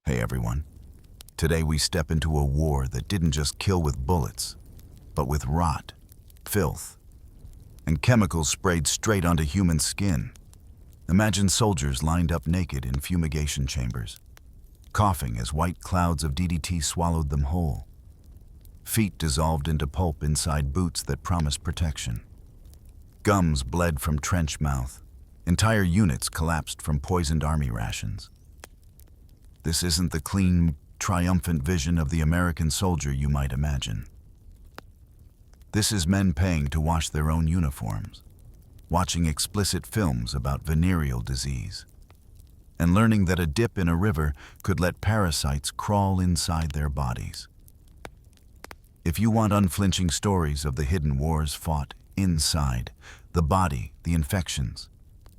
Hey everyone. Today we step into a war that didn't just kill with bullets, but with rot, filth, and chemicals sprayed straight onto human skin. Imagine soldiers lined up naked in fumigation chambers, coughing as white clouds of DDT swallowed them whole. Feet dissolved into pulp inside boots that promised protection. Gums bled from trench mouth. Entire units collapsed from poisoned army rations. This isn't the clean, triumphant vision of the American soldier you might imagine. This is men paying to wash their own uniforms, watching explicit films about venereal disease, and learning that a dip in a river could let parasites crawl inside their bodies. If you want unflinching stories of the hidden wars fought inside the body, the infections,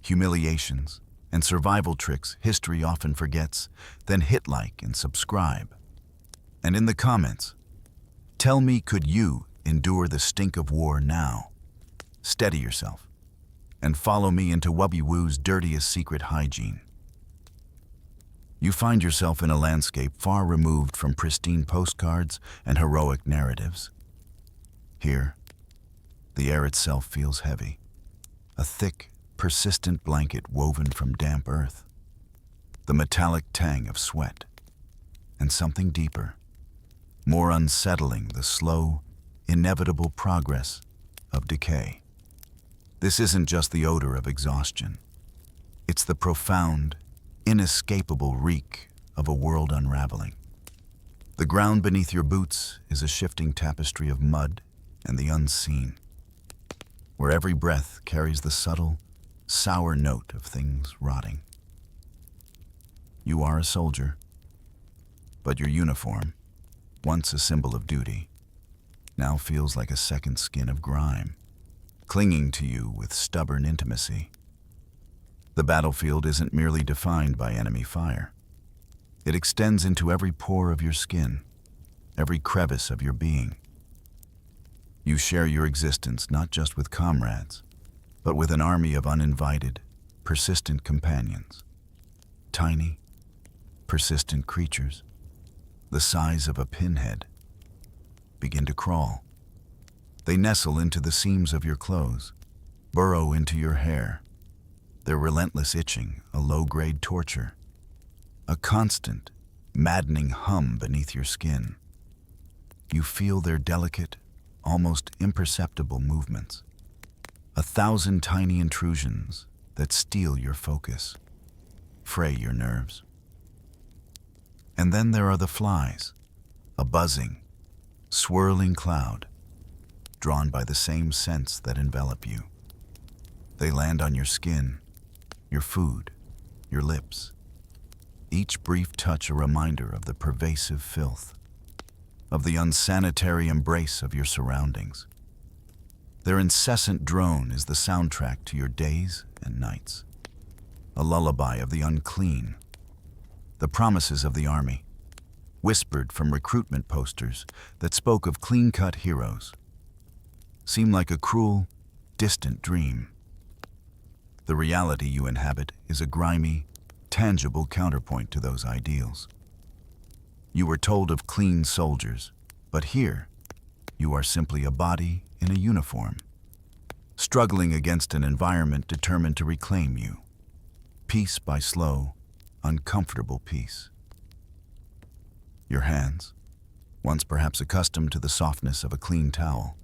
humiliations, and survival tricks history often forgets, then hit like and subscribe. And in the comments, tell me, could you endure the stink of war now? Steady yourself and follow me into WWII's dirtiest secret, hygiene. You find yourself in a landscape far removed from pristine postcards and heroic narratives. Here, the air itself feels heavy, a thick, persistent blanket woven from damp earth, the metallic tang of sweat, and something deeper, more unsettling, the slow, inevitable progress of decay. This isn't just the odor of exhaustion. It's the profound, inescapable reek of a world unraveling. The ground beneath your boots is a shifting tapestry of mud and the unseen, where every breath carries the subtle, sour note of things rotting. You are a soldier, but your uniform, once a symbol of duty, now feels like a second skin of grime, clinging to you with stubborn intimacy. The battlefield isn't merely defined by enemy fire. It extends into every pore of your skin, every crevice of your being. You share your existence not just with comrades, but with an army of uninvited, persistent companions. Tiny, persistent creatures, the size of a pinhead, begin to crawl. They nestle into the seams of your clothes, burrow into your hair, their relentless itching a low-grade torture, a constant, maddening hum beneath your skin. You feel their delicate, almost imperceptible movements, 1,000 tiny intrusions that steal your focus, fray your nerves. And then there are the flies, a buzzing, swirling cloud, drawn by the same scents that envelop you. They land on your skin, your food, your lips. Each brief touch a reminder of the pervasive filth, of the unsanitary embrace of your surroundings. Their incessant drone is the soundtrack to your days and nights, a lullaby of the unclean. The promises of the army, whispered from recruitment posters that spoke of clean-cut heroes, seem like a cruel, distant dream. The reality you inhabit is a grimy, tangible counterpoint to those ideals. You were told of clean soldiers, but here, you are simply a body in a uniform, struggling against an environment determined to reclaim you, piece by slow, uncomfortable piece. Your hands, once perhaps accustomed to the softness of a clean towel,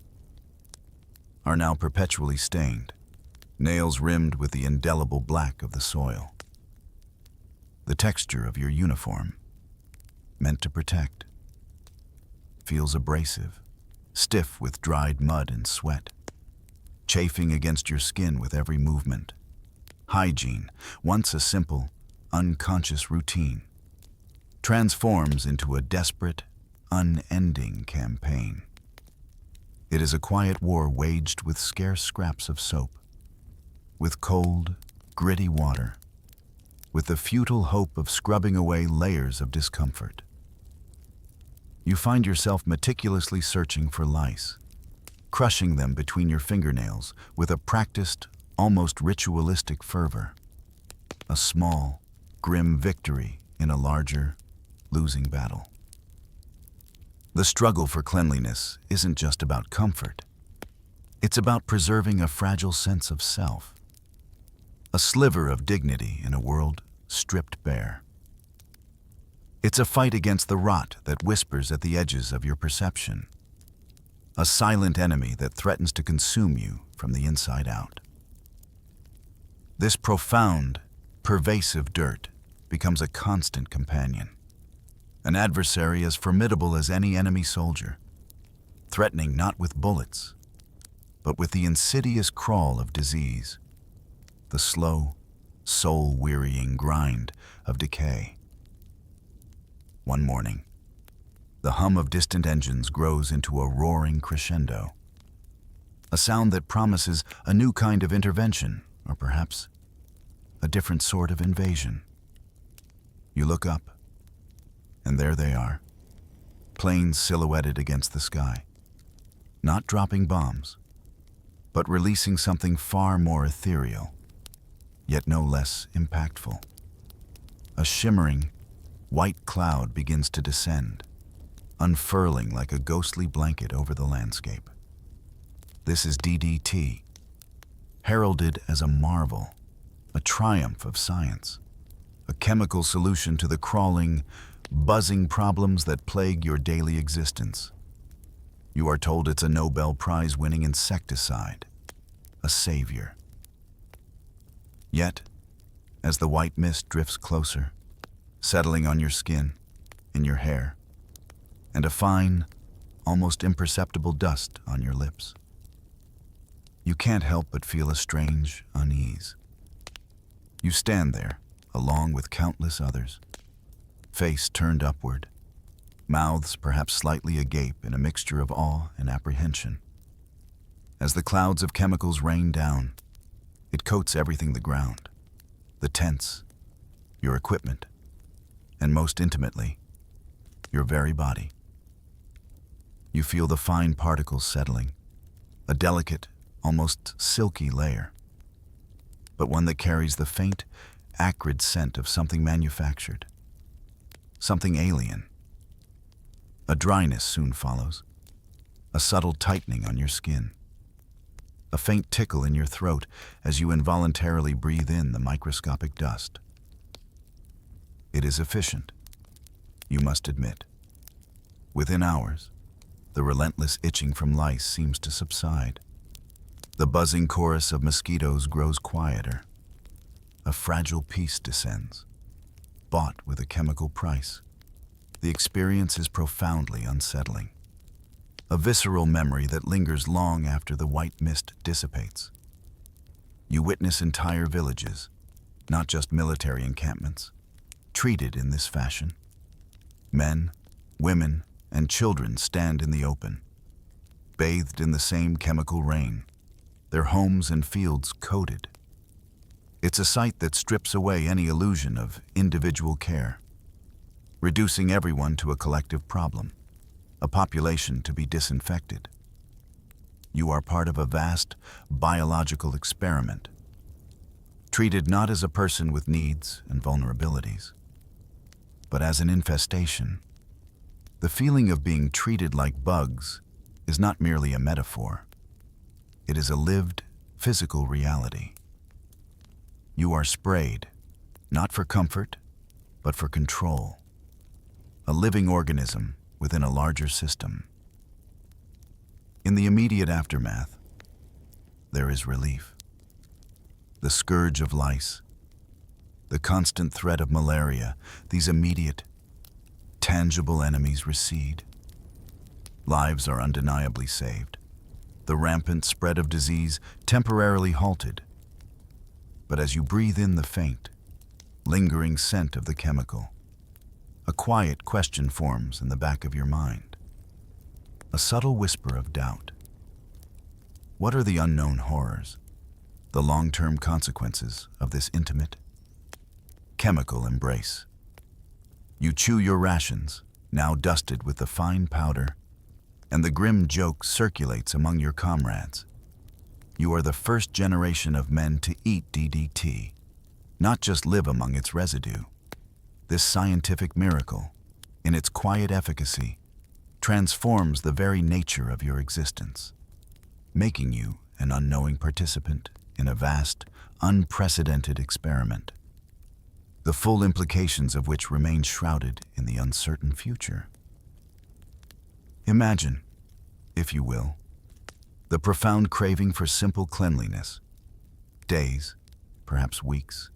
are now perpetually stained, nails rimmed with the indelible black of the soil. The texture of your uniform, meant to protect, feels abrasive, stiff with dried mud and sweat, chafing against your skin with every movement. Hygiene, once a simple, unconscious routine, transforms into a desperate, unending campaign. It is a quiet war waged with scarce scraps of soap, with cold, gritty water, with the futile hope of scrubbing away layers of discomfort. You find yourself meticulously searching for lice, crushing them between your fingernails with a practiced, almost ritualistic fervor. A small, grim victory in a larger, losing battle. The struggle for cleanliness isn't just about comfort. It's about preserving a fragile sense of self, a sliver of dignity in a world stripped bare. It's a fight against the rot that whispers at the edges of your perception, a silent enemy that threatens to consume you from the inside out. This profound, pervasive dirt becomes a constant companion, an adversary as formidable as any enemy soldier, threatening not with bullets, but with the insidious crawl of disease, the slow, soul-wearying grind of decay. One morning, the hum of distant engines grows into a roaring crescendo, a sound that promises a new kind of intervention, or perhaps a different sort of invasion. You look up, and there they are, planes silhouetted against the sky, not dropping bombs, but releasing something far more ethereal, yet no less impactful. A shimmering, white cloud begins to descend, unfurling like a ghostly blanket over the landscape. This is DDT, heralded as a marvel, a triumph of science, a chemical solution to the crawling, buzzing problems that plague your daily existence. You are told it's a Nobel Prize-winning insecticide, a savior. Yet, as the white mist drifts closer, settling on your skin, in your hair, and a fine, almost imperceptible dust on your lips, you can't help but feel a strange unease. You stand there, along with countless others, face turned upward, mouths perhaps slightly agape in a mixture of awe and apprehension. As the clouds of chemicals rain down, it coats everything the ground, the tents, your equipment, and most intimately, your very body. You feel the fine particles settling, a delicate, almost silky layer, but one that carries the faint, acrid scent of something manufactured, something alien. A dryness soon follows, a subtle tightening on your skin, a faint tickle in your throat as you involuntarily breathe in the microscopic dust. It is efficient, you must admit. Within hours, the relentless itching from lice seems to subside. The buzzing chorus of mosquitoes grows quieter. A fragile peace descends, bought with a chemical price. The experience is profoundly unsettling, a visceral memory that lingers long after the white mist dissipates. You witness entire villages, not just military encampments, treated in this fashion. Men, women, and children stand in the open, bathed in the same chemical rain, their homes and fields coated. It's a sight that strips away any illusion of individual care, reducing everyone to a collective problem, a population to be disinfected. You are part of a vast biological experiment, treated not as a person with needs and vulnerabilities, but as an infestation. The feeling of being treated like bugs is not merely a metaphor. It is a lived, physical reality. You are sprayed, not for comfort, but for control. A living organism within a larger system. In the immediate aftermath, there is relief. The scourge of lice, the constant threat of malaria, these immediate, tangible enemies recede. Lives are undeniably saved. The rampant spread of disease temporarily halted. But as you breathe in the faint, lingering scent of the chemical, a quiet question forms in the back of your mind. A subtle whisper of doubt. What are the unknown horrors, the long-term consequences of this intimate, chemical embrace? You chew your rations, now dusted with the fine powder, and the grim joke circulates among your comrades. You are the first generation of men to eat DDT, not just live among its residue. This scientific miracle, in its quiet efficacy, transforms the very nature of your existence, making you an unknowing participant in a vast, unprecedented experiment, the full implications of which remain shrouded in the uncertain future. Imagine, if you will, the profound craving for simple cleanliness. Days, perhaps weeks,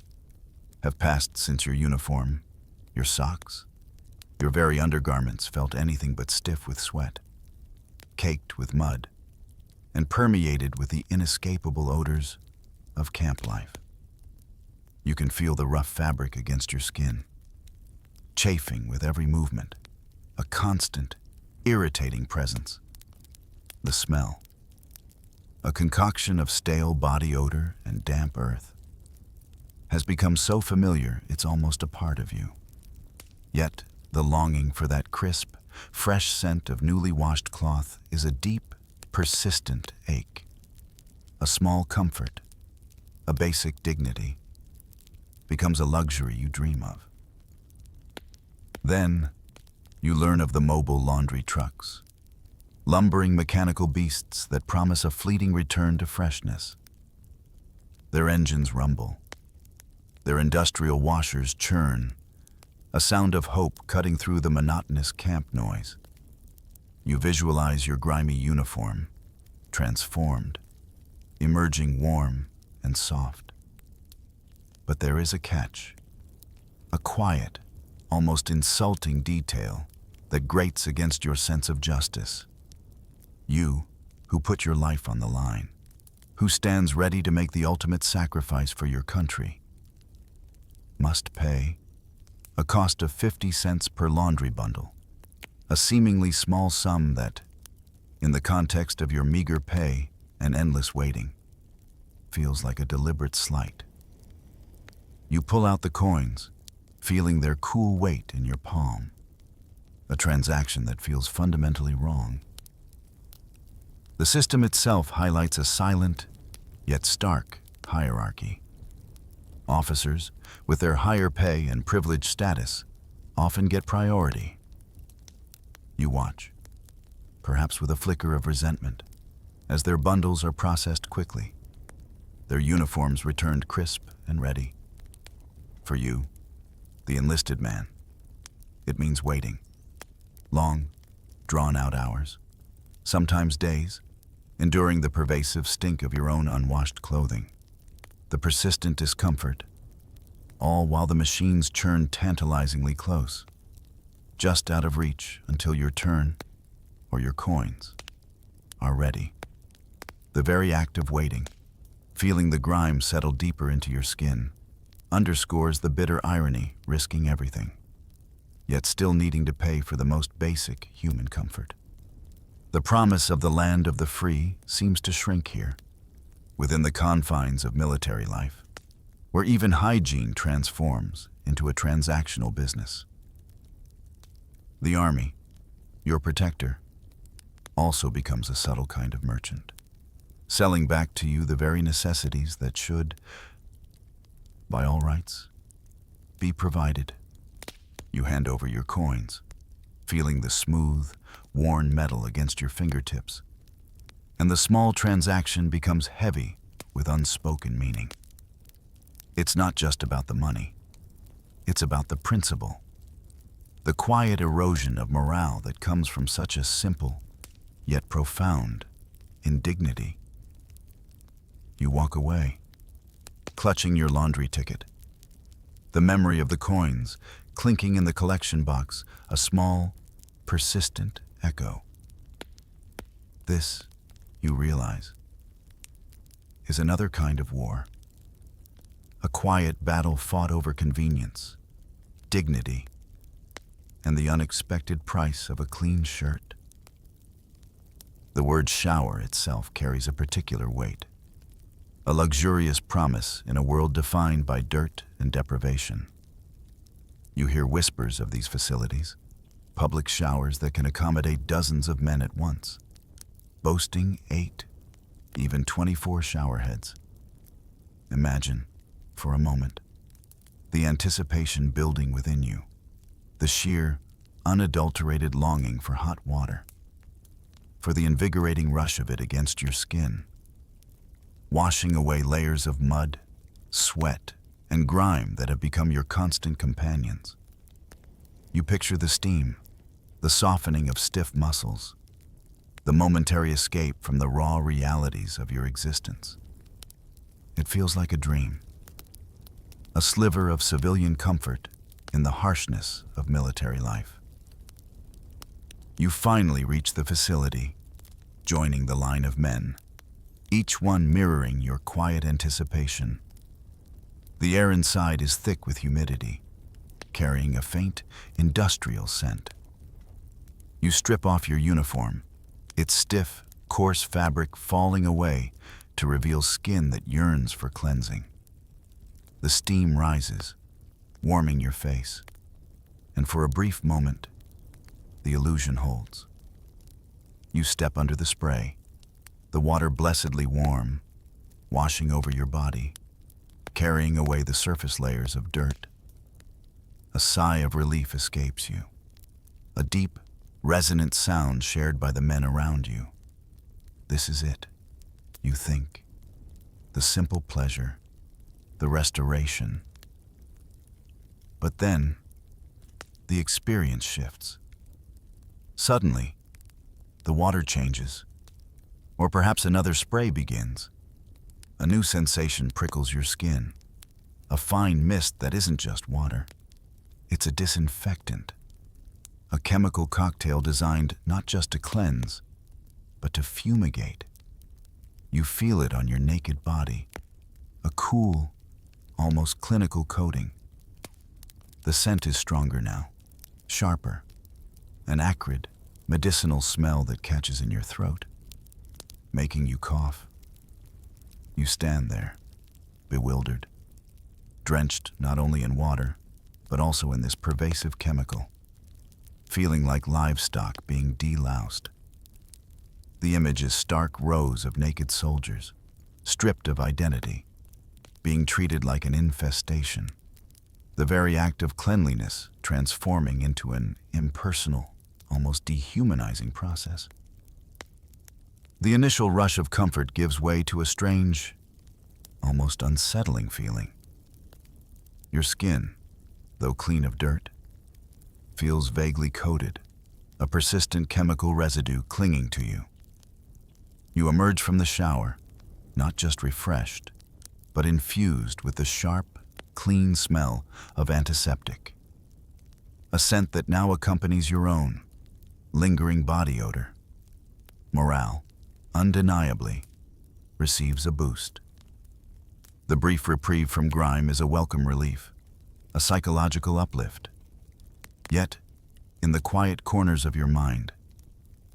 have passed since your uniform, your socks, your very undergarments felt anything but stiff with sweat, caked with mud, and permeated with the inescapable odors of camp life. You can feel the rough fabric against your skin, chafing with every movement, a constant, irritating presence. The smell, a concoction of stale body odor and damp earth, has become so familiar it's almost a part of you. Yet, the longing for that crisp, fresh scent of newly washed cloth is a deep, persistent ache. A small comfort, a basic dignity, becomes a luxury you dream of. Then, you learn of the mobile laundry trucks, lumbering mechanical beasts that promise a fleeting return to freshness. Their engines rumble, their industrial washers churn, a sound of hope cutting through the monotonous camp noise. You visualize your grimy uniform, transformed, emerging warm and soft. But there is a catch, a quiet, almost insulting detail that grates against your sense of justice. You, who put your life on the line, who stands ready to make the ultimate sacrifice for your country, must pay a cost of 50 cents per laundry bundle, a seemingly small sum that, in the context of your meager pay and endless waiting, feels like a deliberate slight. You pull out the coins, feeling their cool weight in your palm, a transaction that feels fundamentally wrong. The system itself highlights a silent, yet stark, hierarchy. Officers, with their higher pay and privileged status, often get priority. You watch, perhaps with a flicker of resentment, as their bundles are processed quickly, their uniforms returned crisp and ready. For you, the enlisted man, it means waiting. Long, drawn-out hours, sometimes days, enduring the pervasive stink of your own unwashed clothing, the persistent discomfort, all while the machines churn tantalizingly close, just out of reach until your turn, or your coins, are ready. The very act of waiting, feeling the grime settle deeper into your skin, underscores the bitter irony risking everything, yet still needing to pay for the most basic human comfort. The promise of the land of the free seems to shrink here, within the confines of military life, where even hygiene transforms into a transactional business. The Army, your protector, also becomes a subtle kind of merchant, selling back to you the very necessities that should, by all rights, be provided. You hand over your coins, feeling the smooth, worn metal against your fingertips, and the small transaction becomes heavy with unspoken meaning. It's not just about the money, it's about the principle, the quiet erosion of morale that comes from such a simple, yet profound, indignity. You walk away, clutching your laundry ticket, the memory of the coins clinking in the collection box, a small, persistent echo. This, you realize, is another kind of war. A quiet battle fought over convenience, dignity, and the unexpected price of a clean shirt. The word shower itself carries a particular weight, a luxurious promise in a world defined by dirt and deprivation. You hear whispers of these facilities, public showers that can accommodate dozens of men at once, boasting 8, even 24 shower heads. Imagine, for a moment, the anticipation building within you, the sheer, unadulterated longing for hot water, for the invigorating rush of it against your skin, washing away layers of mud, sweat, and grime that have become your constant companions. You picture the steam, the softening of stiff muscles, the momentary escape from the raw realities of your existence. It feels like a dream, a sliver of civilian comfort in the harshness of military life. You finally reach the facility, joining the line of men, each one mirroring your quiet anticipation. The air inside is thick with humidity, carrying a faint, industrial scent. You strip off your uniform, its stiff, coarse fabric falling away to reveal skin that yearns for cleansing. The steam rises, warming your face, and for a brief moment, the illusion holds. You step under the spray, the water blessedly warm, washing over your body, carrying away the surface layers of dirt. A sigh of relief escapes you, a deep, resonant sound shared by the men around you. This is it, you think. The simple pleasure, the restoration. But then, the experience shifts. Suddenly, the water changes, or perhaps another spray begins. A new sensation prickles your skin, a fine mist that isn't just water. It's a disinfectant, a chemical cocktail designed not just to cleanse, but to fumigate. You feel it on your naked body, a cool, almost clinical coating. The scent is stronger now, sharper, an acrid, medicinal smell that catches in your throat, making you cough. You stand there, bewildered, drenched not only in water, but also in this pervasive chemical, feeling like livestock being deloused. The image is stark rows of naked soldiers, stripped of identity, being treated like an infestation. The very act of cleanliness transforming into an impersonal, almost dehumanizing process. The initial rush of comfort gives way to a strange, almost unsettling feeling. Your skin, though clean of dirt, feels vaguely coated, a persistent chemical residue clinging to you. You emerge from the shower, not just refreshed, but infused with the sharp, clean smell of antiseptic. A scent that now accompanies your own, lingering body odor. Morale, undeniably, receives a boost. The brief reprieve from grime is a welcome relief, a psychological uplift. Yet, in the quiet corners of your mind,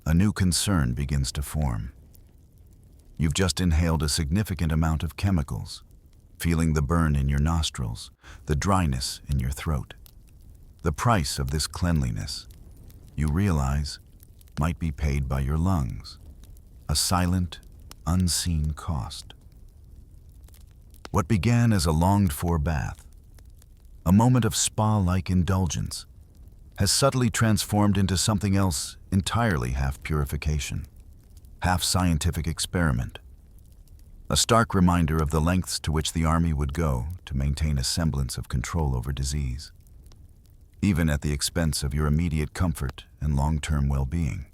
a new concern begins to form. You've just inhaled a significant amount of chemicals, feeling the burn in your nostrils, the dryness in your throat. The price of this cleanliness, you realize, might be paid by your lungs, a silent, unseen cost. What began as a longed-for bath, a moment of spa-like indulgence, has subtly transformed into something else entirely half purification, half scientific experiment. A stark reminder of the lengths to which the Army would go to maintain a semblance of control over disease, even at the expense of your immediate comfort and long-term well-being.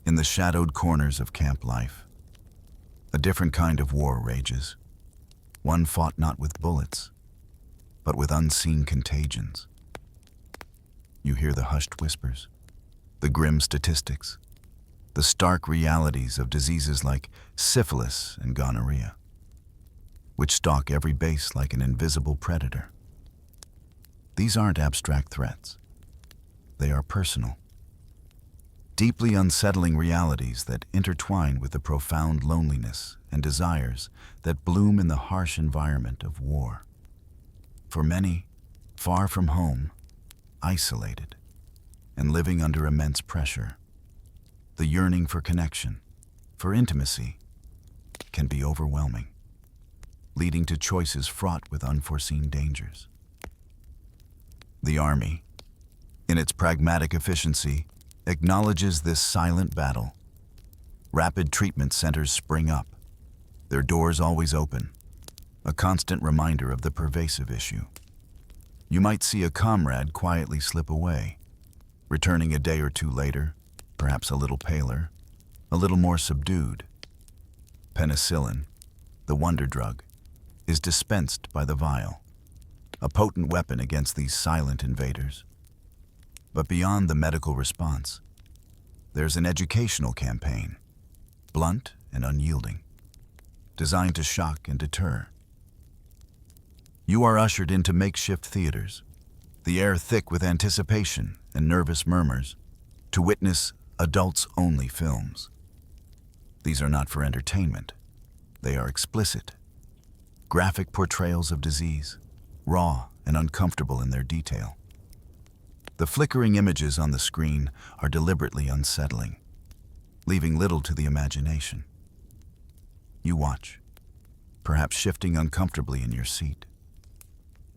In the shadowed corners of camp life, a different kind of war rages, one fought not with bullets, but with unseen contagions. You hear the hushed whispers, the grim statistics, the stark realities of diseases like syphilis and gonorrhea, which stalk every base like an invisible predator. These aren't abstract threats. They are personal, deeply unsettling realities that intertwine with the profound loneliness and desires that bloom in the harsh environment of war. For many, far from home, isolated, and living under immense pressure, the yearning for connection, for intimacy, can be overwhelming, leading to choices fraught with unforeseen dangers. The Army, in its pragmatic efficiency, acknowledges this silent battle. Rapid treatment centers spring up, their doors always open, a constant reminder of the pervasive issue. You might see a comrade quietly slip away, returning a day or two later, perhaps a little paler, a little more subdued. Penicillin, the wonder drug, is dispensed by the vial, a potent weapon against these silent invaders. But beyond the medical response, there's an educational campaign, blunt and unyielding, designed to shock and deter. You are ushered into makeshift theaters, the air thick with anticipation and nervous murmurs, to witness adults-only films. These are not for entertainment. They are explicit, graphic portrayals of disease, raw and uncomfortable in their detail. The flickering images on the screen are deliberately unsettling, leaving little to the imagination. You watch, perhaps shifting uncomfortably in your seat,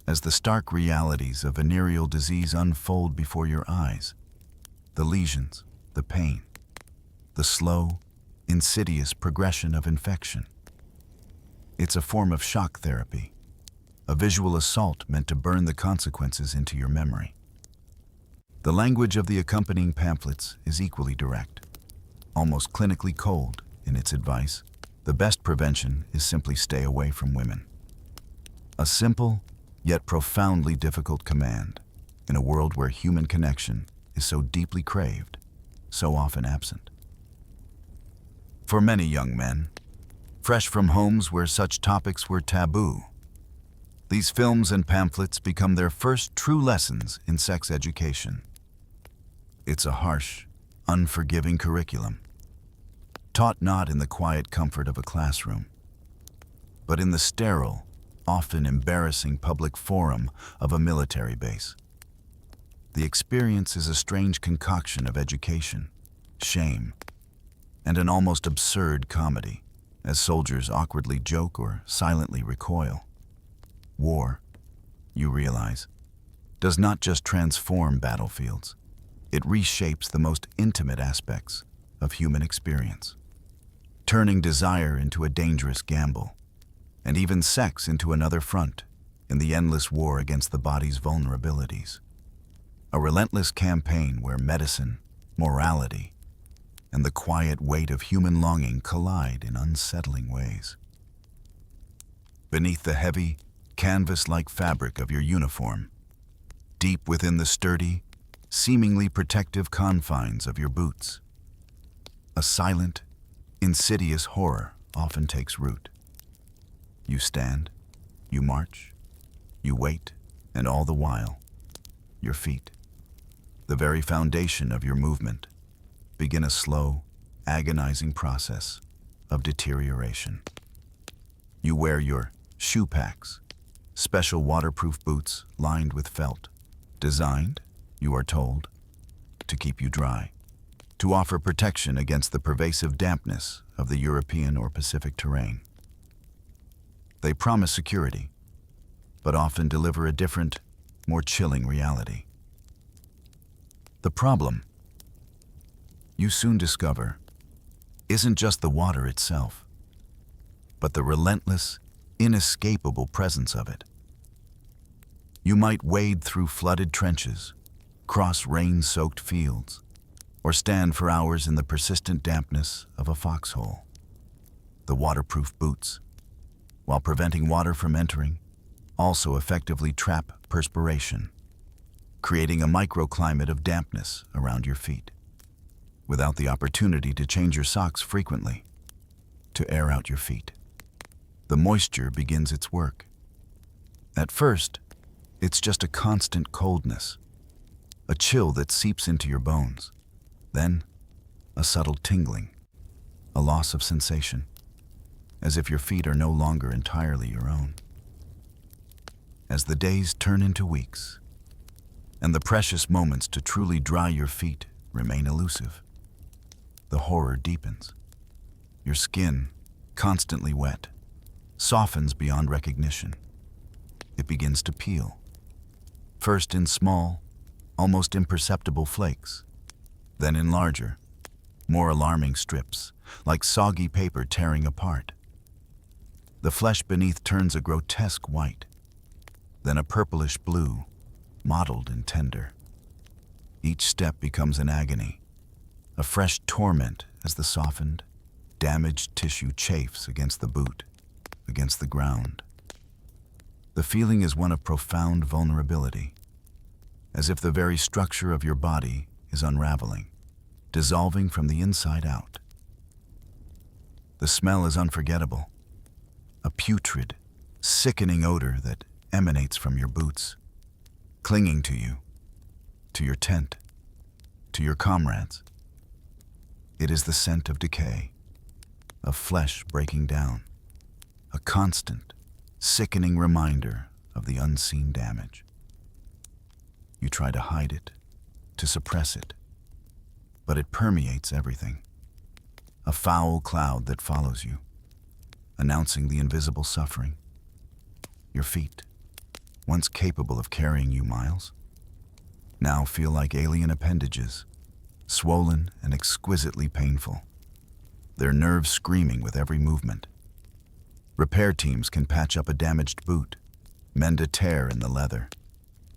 as the stark realities of venereal disease unfold before your eyes. The lesions, the pain, the slow, insidious progression of infection. It's a form of shock therapy, a visual assault meant to burn the consequences into your memory. The language of the accompanying pamphlets is equally direct, almost clinically cold in its advice. The best prevention is simply stay away from women. A simple, yet profoundly difficult command in a world where human connection is so deeply craved, so often absent. For many young men, fresh from homes where such topics were taboo, these films and pamphlets become their first true lessons in sex education. It's a harsh, unforgiving curriculum, taught not in the quiet comfort of a classroom, but in the sterile, often embarrassing public forum of a military base. The experience is a strange concoction of education, shame, and an almost absurd comedy, as soldiers awkwardly joke or silently recoil. War, you realize, does not just transform battlefields. It reshapes the most intimate aspects of human experience, turning desire into a dangerous gamble, and even sex into another front in the endless war against the body's vulnerabilities. A relentless campaign where medicine, morality, and the quiet weight of human longing collide in unsettling ways. Beneath the heavy, canvas-like fabric of your uniform, deep within the sturdy, seemingly protective confines of your boots, a silent, insidious horror often takes root. You stand, you march, you wait, and all the while, your feet, the very foundation of your movement, begin a slow, agonizing process of deterioration. You wear your shoe packs, special waterproof boots lined with felt, designed, you are told, to keep you dry, to offer protection against the pervasive dampness of the European or Pacific terrain. They promise security, but often deliver a different, more chilling reality. The problem, you soon discover, isn't just the water itself, but the relentless, inescapable presence of it. You might wade through flooded trenches, cross rain-soaked fields, or stand for hours in the persistent dampness of a foxhole. The waterproof boots, while preventing water from entering, also effectively trap perspiration, creating a microclimate of dampness around your feet, without the opportunity to change your socks frequently, to air out your feet. The moisture begins its work. At first, it's just a constant coldness, a chill that seeps into your bones. Then, a subtle tingling, a loss of sensation, as if your feet are no longer entirely your own. As the days turn into weeks, and the precious moments to truly dry your feet remain elusive, the horror deepens. Your skin, constantly wet, softens beyond recognition. It begins to peel, first in small, almost imperceptible flakes, then in larger, more alarming strips, like soggy paper tearing apart. The flesh beneath turns a grotesque white, then a purplish blue, mottled and tender. Each step becomes an agony, a fresh torment as the softened, damaged tissue chafes against the boot, against the ground. The feeling is one of profound vulnerability, as if the very structure of your body is unraveling, dissolving from the inside out. The smell is unforgettable, a putrid, sickening odor that emanates from your boots, clinging to you, to your tent, to your comrades. It is the scent of decay, of flesh breaking down, a constant, sickening reminder of the unseen damage. You try to hide it, to suppress it, but it permeates everything, a foul cloud that follows you, announcing the invisible suffering. Your feet, once capable of carrying you miles, now feel like alien appendages, swollen and exquisitely painful, their nerves screaming with every movement. Repair teams can patch up a damaged boot, mend a tear in the leather,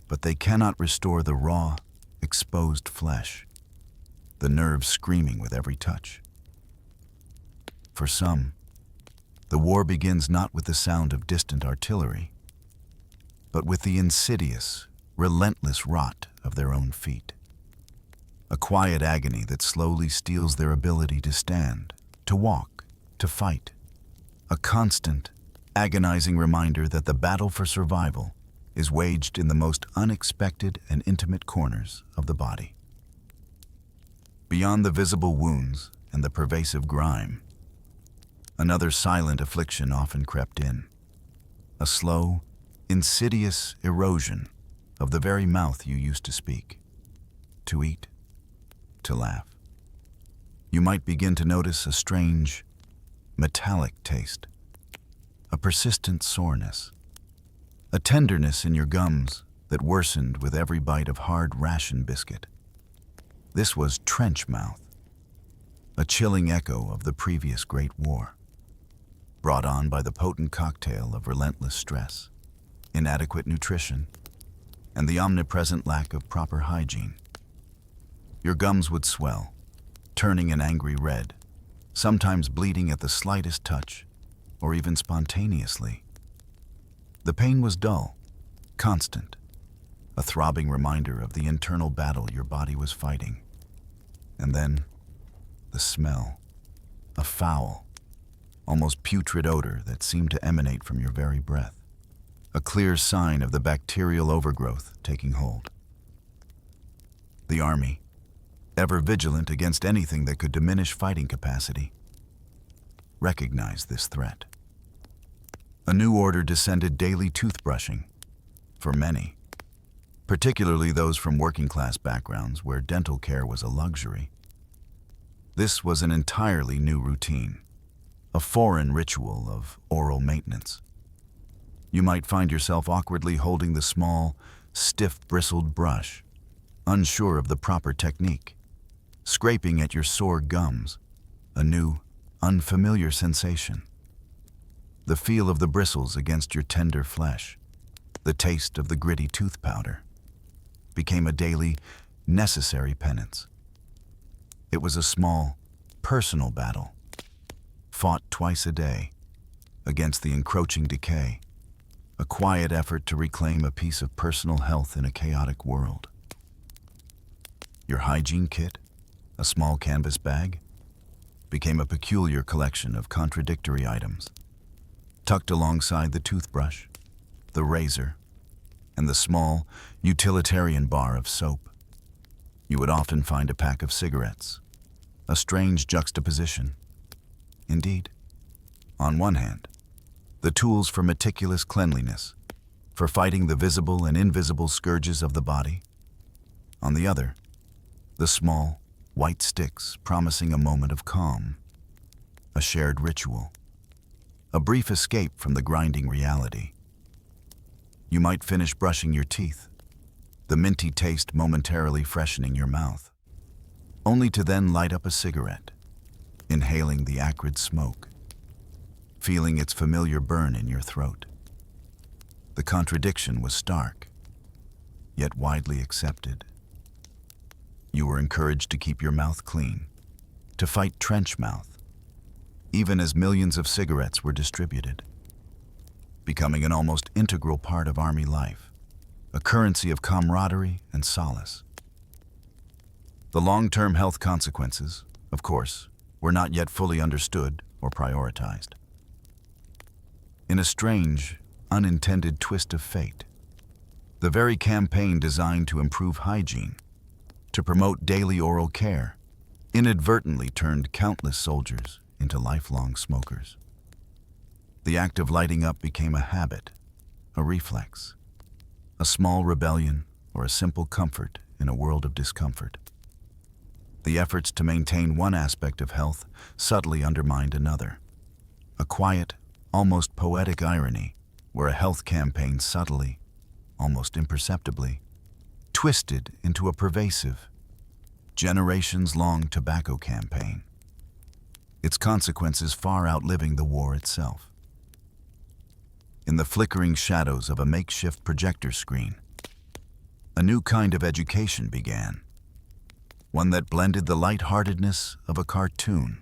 but they cannot restore the raw, exposed flesh, the nerves screaming with every touch. For some, the war begins not with the sound of distant artillery, but with the insidious, relentless rot of their own feet. A quiet agony that slowly steals their ability to stand, to walk, to fight. A constant, agonizing reminder that the battle for survival is waged in the most unexpected and intimate corners of the body. Beyond the visible wounds and the pervasive grime, another silent affliction often crept in, a slow, insidious erosion of the very mouth you used to speak, to eat, to laugh. You might begin to notice a strange, metallic taste, a persistent soreness, a tenderness in your gums that worsened with every bite of hard ration biscuit. This was trench mouth, a chilling echo of the previous Great War, brought on by the potent cocktail of relentless stress, inadequate nutrition, and the omnipresent lack of proper hygiene. Your gums would swell, turning an angry red, sometimes bleeding at the slightest touch, or even spontaneously. The pain was dull, constant, a throbbing reminder of the internal battle your body was fighting. And then, the smell, a foul, almost putrid odor that seemed to emanate from your very breath, a clear sign of the bacterial overgrowth taking hold. The army, ever vigilant against anything that could diminish fighting capacity, recognized this threat. A new order descended daily toothbrushing for many, particularly those from working-class backgrounds where dental care was a luxury. This was an entirely new routine, a foreign ritual of oral maintenance. You might find yourself awkwardly holding the small, stiff-bristled brush, unsure of the proper technique, scraping at your sore gums, a new, unfamiliar sensation. The feel of the bristles against your tender flesh, the taste of the gritty tooth powder, became a daily, necessary penance. It was a small, personal battle, fought twice a day, against the encroaching decay, a quiet effort to reclaim a piece of personal health in a chaotic world. Your hygiene kit, a small canvas bag, became a peculiar collection of contradictory items, tucked alongside the toothbrush, the razor, and the small, utilitarian bar of soap. You would often find a pack of cigarettes, a strange juxtaposition. Indeed, on one hand, the tools for meticulous cleanliness, for fighting the visible and invisible scourges of the body. On the other, the small, white sticks promising a moment of calm, a shared ritual, a brief escape from the grinding reality. You might finish brushing your teeth, the minty taste momentarily freshening your mouth, only to then light up a cigarette, inhaling the acrid smoke, feeling its familiar burn in your throat. The contradiction was stark, yet widely accepted. You were encouraged to keep your mouth clean, to fight trench mouth, even as millions of cigarettes were distributed, becoming an almost integral part of Army life, a currency of camaraderie and solace. The long-term health consequences, of course, were not yet fully understood or prioritized. In a strange, unintended twist of fate, the very campaign designed to improve hygiene, to promote daily oral care, inadvertently turned countless soldiers into lifelong smokers. The act of lighting up became a habit, a reflex, a small rebellion or a simple comfort in a world of discomfort. The efforts to maintain one aspect of health subtly undermined another. A quiet, almost poetic irony where a health campaign subtly, almost imperceptibly, twisted into a pervasive, generations-long tobacco campaign, its consequences far outliving the war itself. In the flickering shadows of a makeshift projector screen, a new kind of education began, one that blended the lightheartedness of a cartoon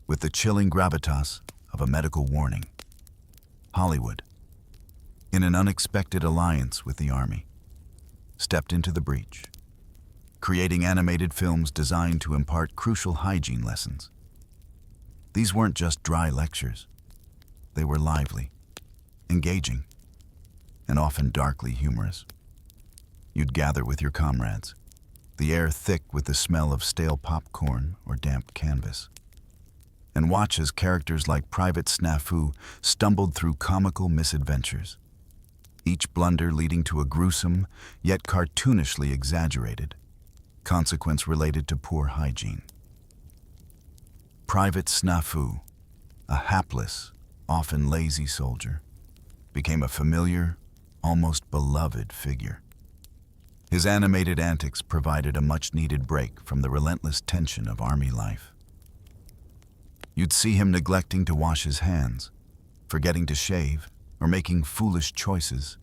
with the chilling gravitas of a medical warning. Hollywood, in an unexpected alliance with the Army, stepped into the breach, creating animated films designed to impart crucial hygiene lessons. These weren't just dry lectures. They were lively, engaging, and often darkly humorous. You'd gather with your comrades, the air thick with the smell of stale popcorn or damp canvas, and watch as characters like Private Snafu stumbled through comical misadventures, each blunder leading to a gruesome, yet cartoonishly exaggerated, consequence related to poor hygiene. Private Snafu, a hapless, often lazy soldier, became a familiar, almost beloved figure. His animated antics provided a much-needed break from the relentless tension of Army life. You'd see him neglecting to wash his hands, forgetting to shave, or making foolish choices.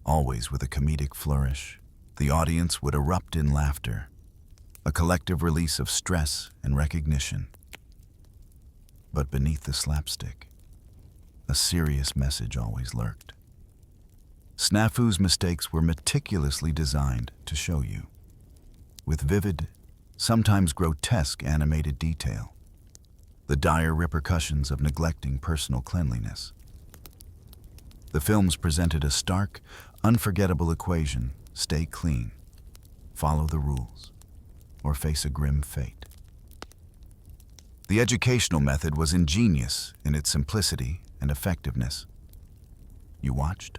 Always with a comedic flourish, the audience would erupt in laughter, a collective release of stress and recognition. But beneath the slapstick, a serious message always lurked. Snafu's mistakes were meticulously designed to show you, with vivid, sometimes grotesque animated detail, the dire repercussions of neglecting personal cleanliness. The films presented a stark, unforgettable equation: stay clean, follow the rules, or face a grim fate. The educational method was ingenious in its simplicity and effectiveness. You watched,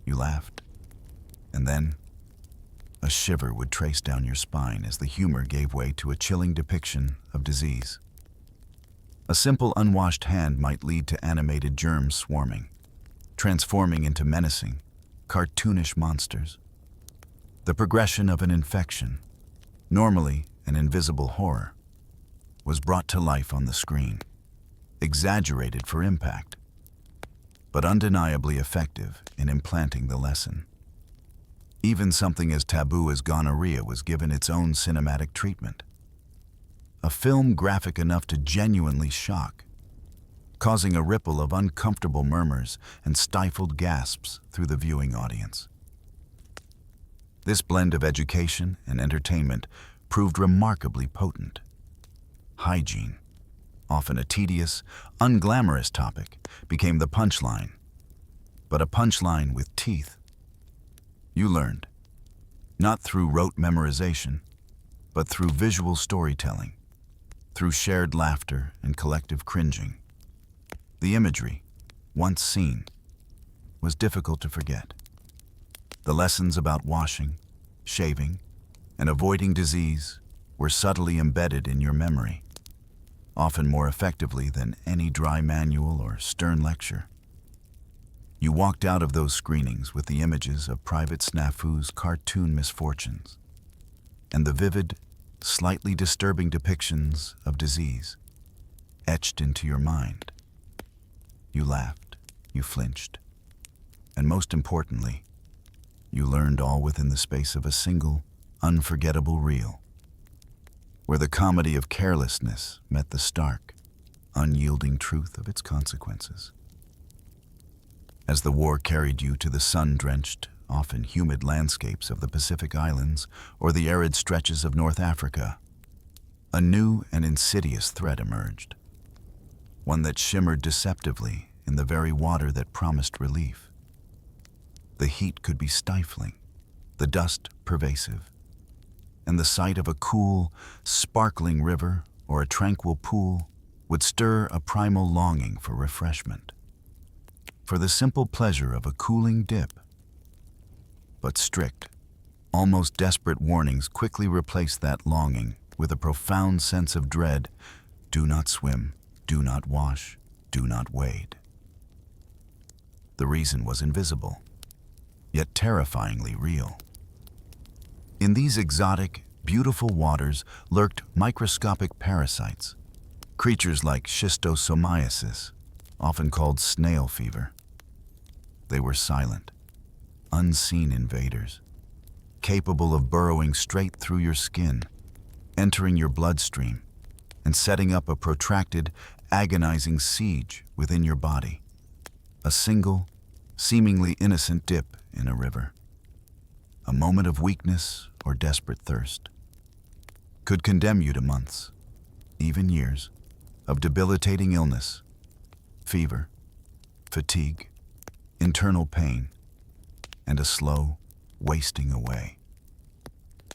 you laughed, and then a shiver would trace down your spine as the humor gave way to a chilling depiction of disease. A simple unwashed hand might lead to animated germs swarming, transforming into menacing, cartoonish monsters. The progression of an infection, normally an invisible horror, was brought to life on the screen, exaggerated for impact, but undeniably effective in implanting the lesson. Even something as taboo as gonorrhea was given its own cinematic treatment. A film graphic enough to genuinely shock, causing a ripple of uncomfortable murmurs and stifled gasps through the viewing audience. This blend of education and entertainment proved remarkably potent. Hygiene, often a tedious, unglamorous topic, became the punchline, but a punchline with teeth. You learned, not through rote memorization, but through visual storytelling, through shared laughter and collective cringing. The imagery, once seen, was difficult to forget. The lessons about washing, shaving, and avoiding disease were subtly embedded in your memory, often more effectively than any dry manual or stern lecture. You walked out of those screenings with the images of Private Snafu's cartoon misfortunes and the vivid, slightly disturbing depictions of disease etched into your mind. You laughed, you flinched, and most importantly, you learned all within the space of a single, unforgettable reel, where the comedy of carelessness met the stark, unyielding truth of its consequences. As the war carried you to the sun-drenched, often humid landscapes of the Pacific Islands or the arid stretches of North Africa, a new and insidious threat emerged, one that shimmered deceptively in the very water that promised relief. The heat could be stifling, the dust pervasive, and the sight of a cool, sparkling river or a tranquil pool would stir a primal longing for refreshment, for the simple pleasure of a cooling dip. But strict, almost desperate warnings quickly replaced that longing with a profound sense of dread. Do not swim, do not wash, do not wade. The reason was invisible, yet terrifyingly real. In these exotic, beautiful waters lurked microscopic parasites, creatures like schistosomiasis, often called snail fever. They were silent, unseen invaders, capable of burrowing straight through your skin, entering your bloodstream, and setting up a protracted, agonizing siege within your body. A single, seemingly innocent dip in a river, a moment of weakness or desperate thirst, could condemn you to months, even years, of debilitating illness, fever, fatigue, internal pain, and a slow wasting away.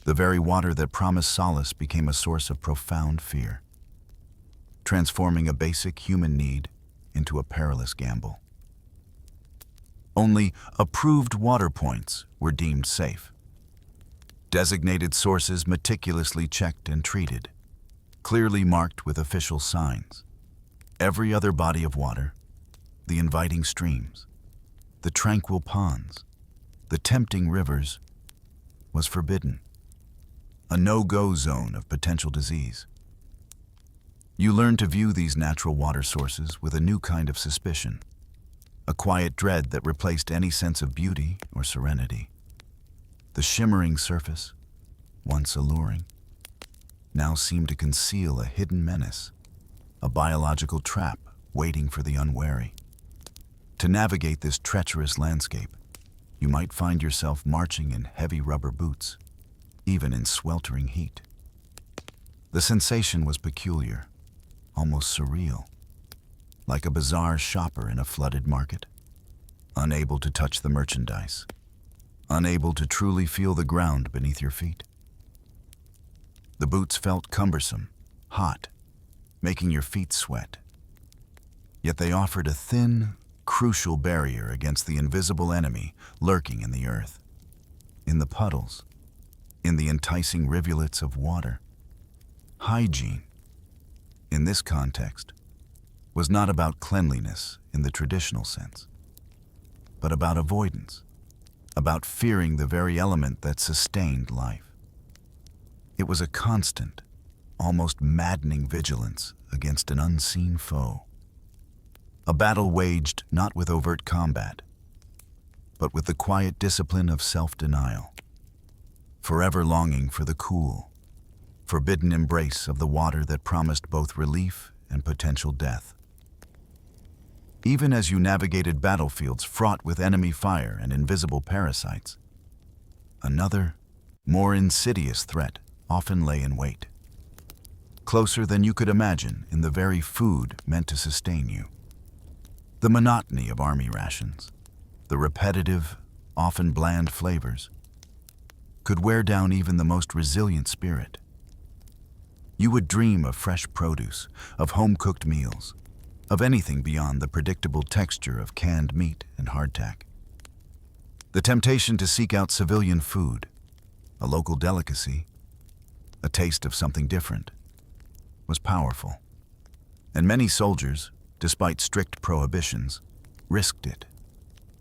The very water that promised solace became a source of profound fear, transforming a basic human need into a perilous gamble. Only approved water points were deemed safe. Designated sources meticulously checked and treated, clearly marked with official signs. Every other body of water, the inviting streams, the tranquil ponds, the tempting rivers, was forbidden, a no-go zone of potential disease. You learned to view these natural water sources with a new kind of suspicion, a quiet dread that replaced any sense of beauty or serenity. The shimmering surface, once alluring, now seemed to conceal a hidden menace, a biological trap waiting for the unwary. To navigate this treacherous landscape, you might find yourself marching in heavy rubber boots, even in sweltering heat. The sensation was peculiar, almost surreal, like a bizarre shopper in a flooded market, unable to touch the merchandise, unable to truly feel the ground beneath your feet. The boots felt cumbersome, hot, making your feet sweat. Yet they offered a thin, crucial barrier against the invisible enemy lurking in the earth, in the puddles, in the enticing rivulets of water. Hygiene, in this context, was not about cleanliness in the traditional sense, but about avoidance, about fearing the very element that sustained life. It was a constant, almost maddening vigilance against an unseen foe. A battle waged not with overt combat, but with the quiet discipline of self-denial, forever longing for the cool, forbidden embrace of the water that promised both relief and potential death. Even as you navigated battlefields fraught with enemy fire and invisible parasites, another, more insidious threat often lay in wait, closer than you could imagine in the very food meant to sustain you. The monotony of army rations, the repetitive, often bland flavors, could wear down even the most resilient spirit. You would dream of fresh produce, of home-cooked meals, of anything beyond the predictable texture of canned meat and hardtack. The temptation to seek out civilian food, a local delicacy, a taste of something different, was powerful. And many soldiers, despite strict prohibitions, risked it,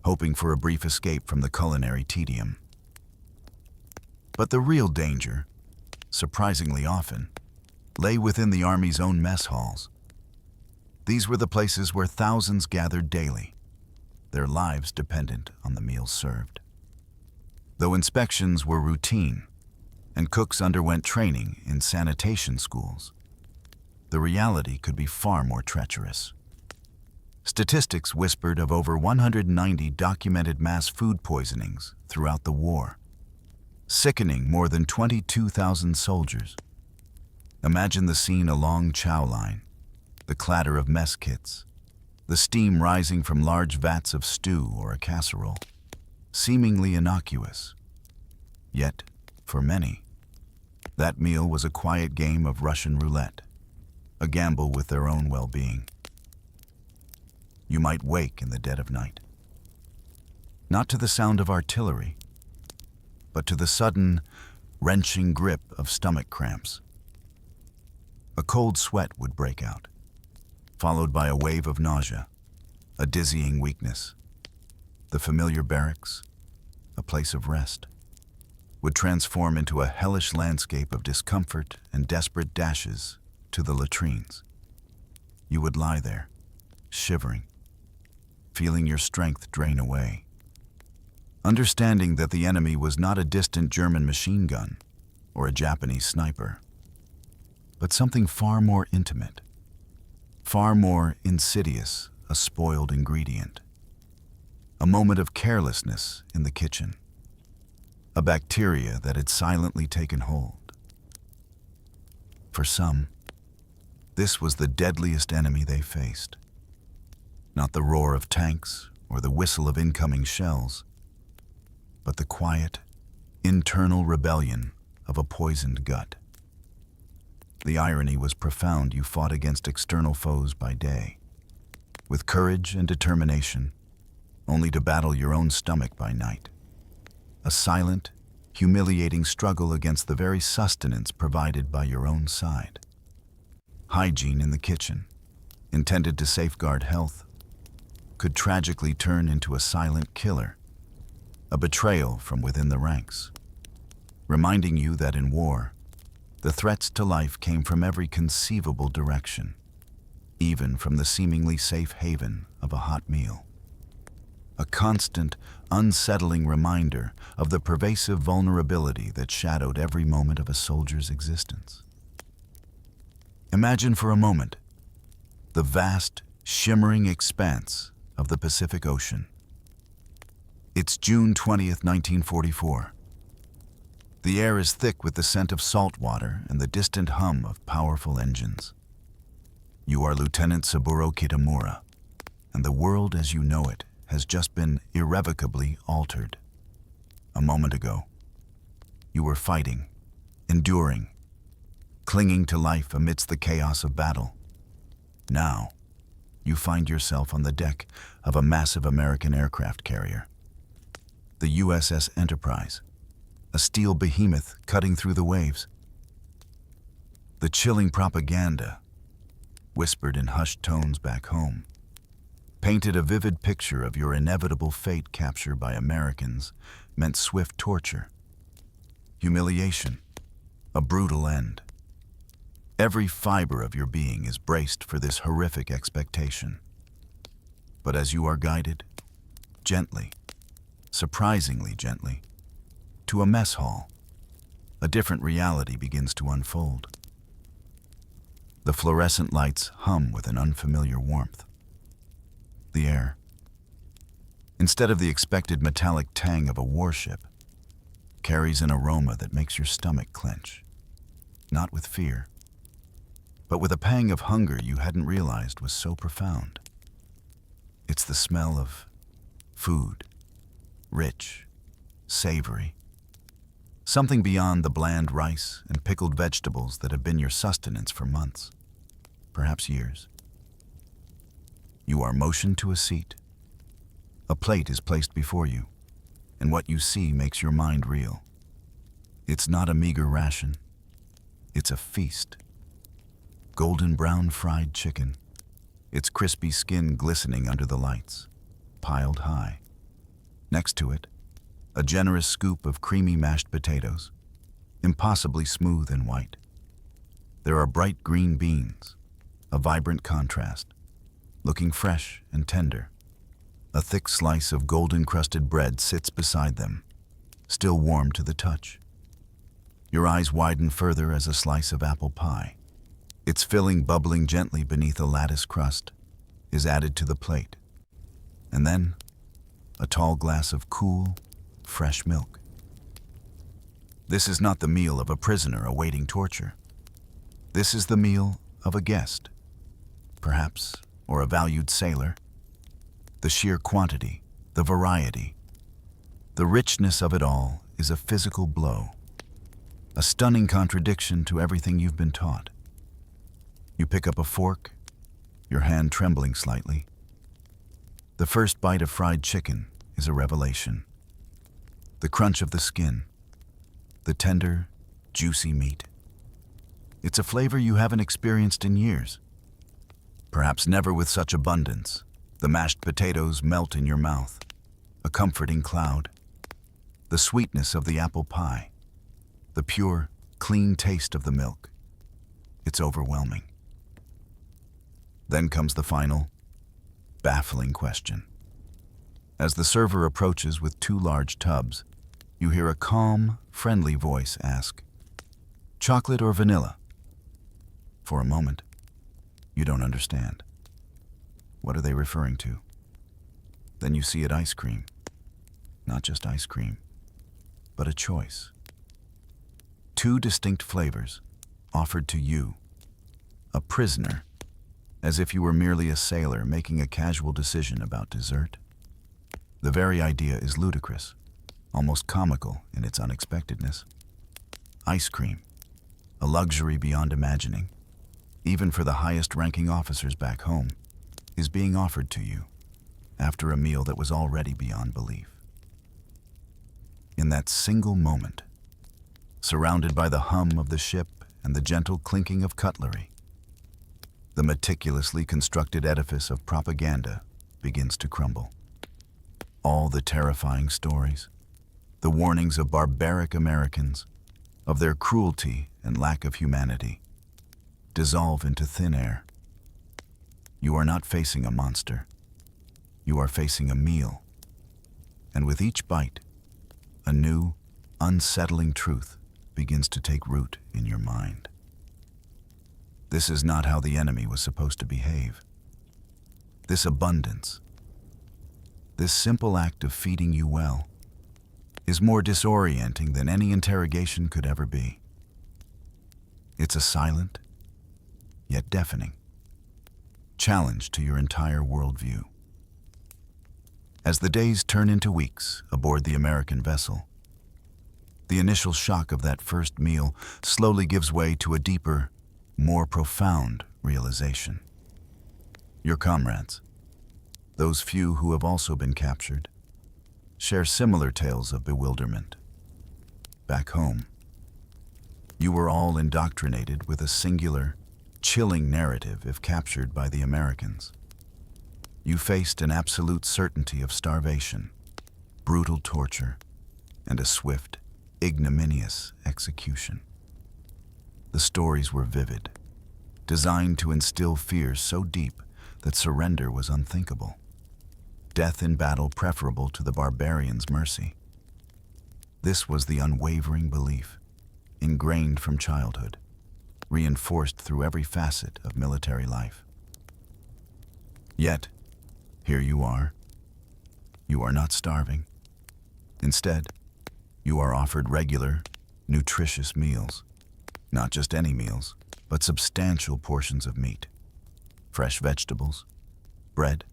hoping for a brief escape from the culinary tedium. But the real danger, surprisingly often, lay within the Army's own mess halls. These were the places where thousands gathered daily, their lives dependent on the meals served. Though inspections were routine and cooks underwent training in sanitation schools, the reality could be far more treacherous. Statistics whispered of over 190 documented mass food poisonings throughout the war, sickening more than 22,000 soldiers. Imagine the scene along chow line, the clatter of mess kits, the steam rising from large vats of stew or a casserole, seemingly innocuous. Yet, for many, that meal was a quiet game of Russian roulette, a gamble with their own well-being. You might wake in the dead of night, not to the sound of artillery, but to the sudden, wrenching grip of stomach cramps. A cold sweat would break out, followed by a wave of nausea, a dizzying weakness. The familiar barracks, a place of rest, would transform into a hellish landscape of discomfort and desperate dashes to the latrines. You would lie there, shivering, feeling your strength drain away, understanding that the enemy was not a distant German machine gun or a Japanese sniper, but something far more intimate, far more insidious, a spoiled ingredient. A moment of carelessness in the kitchen, a bacteria that had silently taken hold. For some, this was the deadliest enemy they faced. Not the roar of tanks or the whistle of incoming shells, but the quiet, internal rebellion of a poisoned gut. The irony was profound. You fought against external foes by day, with courage and determination, only to battle your own stomach by night. A silent, humiliating struggle against the very sustenance provided by your own side. Hygiene in the kitchen, intended to safeguard health, could tragically turn into a silent killer, a betrayal from within the ranks, reminding you that in war, the threats to life came from every conceivable direction, even from the seemingly safe haven of a hot meal. A constant, unsettling reminder of the pervasive vulnerability that shadowed every moment of a soldier's existence. Imagine for a moment the vast, shimmering expanse of the Pacific Ocean. It's June 20th, 1944. The air is thick with the scent of salt water and the distant hum of powerful engines. You are Lieutenant Saburo Kitamura, and the world as you know it has just been irrevocably altered. A moment ago, you were fighting, enduring, clinging to life amidst the chaos of battle. Now, you find yourself on the deck of a massive American aircraft carrier. The USS Enterprise, a steel behemoth cutting through the waves. The chilling propaganda, whispered in hushed tones back home, painted a vivid picture of your inevitable fate. Capture by Americans meant swift torture, humiliation, a brutal end. Every fiber of your being is braced for this horrific expectation. But as you are guided, gently, surprisingly gently, to a mess hall, a different reality begins to unfold. The fluorescent lights hum with an unfamiliar warmth. The air, instead of the expected metallic tang of a warship, carries an aroma that makes your stomach clench, not with fear, but with a pang of hunger you hadn't realized was so profound. It's the smell of food, rich, savory, something beyond the bland rice and pickled vegetables that have been your sustenance for months, perhaps years. You are motioned to a seat. A plate is placed before you, and what you see makes your mind reel. It's not a meager ration. It's a feast. Golden brown fried chicken, its crispy skin glistening under the lights, piled high. Next to it, a generous scoop of creamy mashed potatoes, impossibly smooth and white. There are bright green beans, a vibrant contrast, looking fresh and tender. A thick slice of golden-crusted bread sits beside them, still warm to the touch. Your eyes widen further as a slice of apple pie, its filling bubbling gently beneath a lattice crust, is added to the plate. And then, a tall glass of cool, fresh milk. This is not the meal of a prisoner awaiting torture. This is the meal of a guest, perhaps, or a valued sailor. The sheer quantity, the variety, the richness of it all is a physical blow, a stunning contradiction to everything you've been taught. You pick up a fork, your hand trembling slightly. The first bite of fried chicken is a revelation. The crunch of the skin, the tender, juicy meat. It's a flavor you haven't experienced in years. Perhaps never with such abundance. The mashed potatoes melt in your mouth, a comforting cloud. The sweetness of the apple pie, the pure, clean taste of the milk. It's overwhelming. Then comes the final, baffling question. As the server approaches with 2 large tubs, you hear a calm, friendly voice ask, "Chocolate or vanilla?" For a moment, you don't understand. What are they referring to? Then you see it ice cream. Not just ice cream, but a choice. 2 distinct flavors offered to you, a prisoner, as if you were merely a sailor making a casual decision about dessert. The very idea is ludicrous, almost comical in its unexpectedness. Ice cream, a luxury beyond imagining, even for the highest-ranking officers back home, is being offered to you after a meal that was already beyond belief. In that single moment, surrounded by the hum of the ship and the gentle clinking of cutlery, the meticulously constructed edifice of propaganda begins to crumble. All the terrifying stories, the warnings of barbaric Americans, of their cruelty and lack of humanity, dissolve into thin air. You are not facing a monster. You are facing a meal. And with each bite, a new, unsettling truth begins to take root in your mind. This is not how the enemy was supposed to behave. This abundance, this simple act of feeding you well, is more disorienting than any interrogation could ever be. It's a silent, yet deafening, challenge to your entire worldview. As the days turn into weeks aboard the American vessel, the initial shock of that first meal slowly gives way to a deeper, more profound realization. Your comrades, those few who have also been captured, share similar tales of bewilderment. Back home, you were all indoctrinated with a singular, chilling narrative if captured by the Americans. You faced an absolute certainty of starvation, brutal torture, and a swift, ignominious execution. The stories were vivid, designed to instill fears so deep that surrender was unthinkable. Death in battle preferable to the barbarian's mercy. This was the unwavering belief, ingrained from childhood, reinforced through every facet of military life. Yet, here you are. You are not starving. Instead, you are offered regular, nutritious meals. Not just any meals, but substantial portions of meat, fresh vegetables, bread,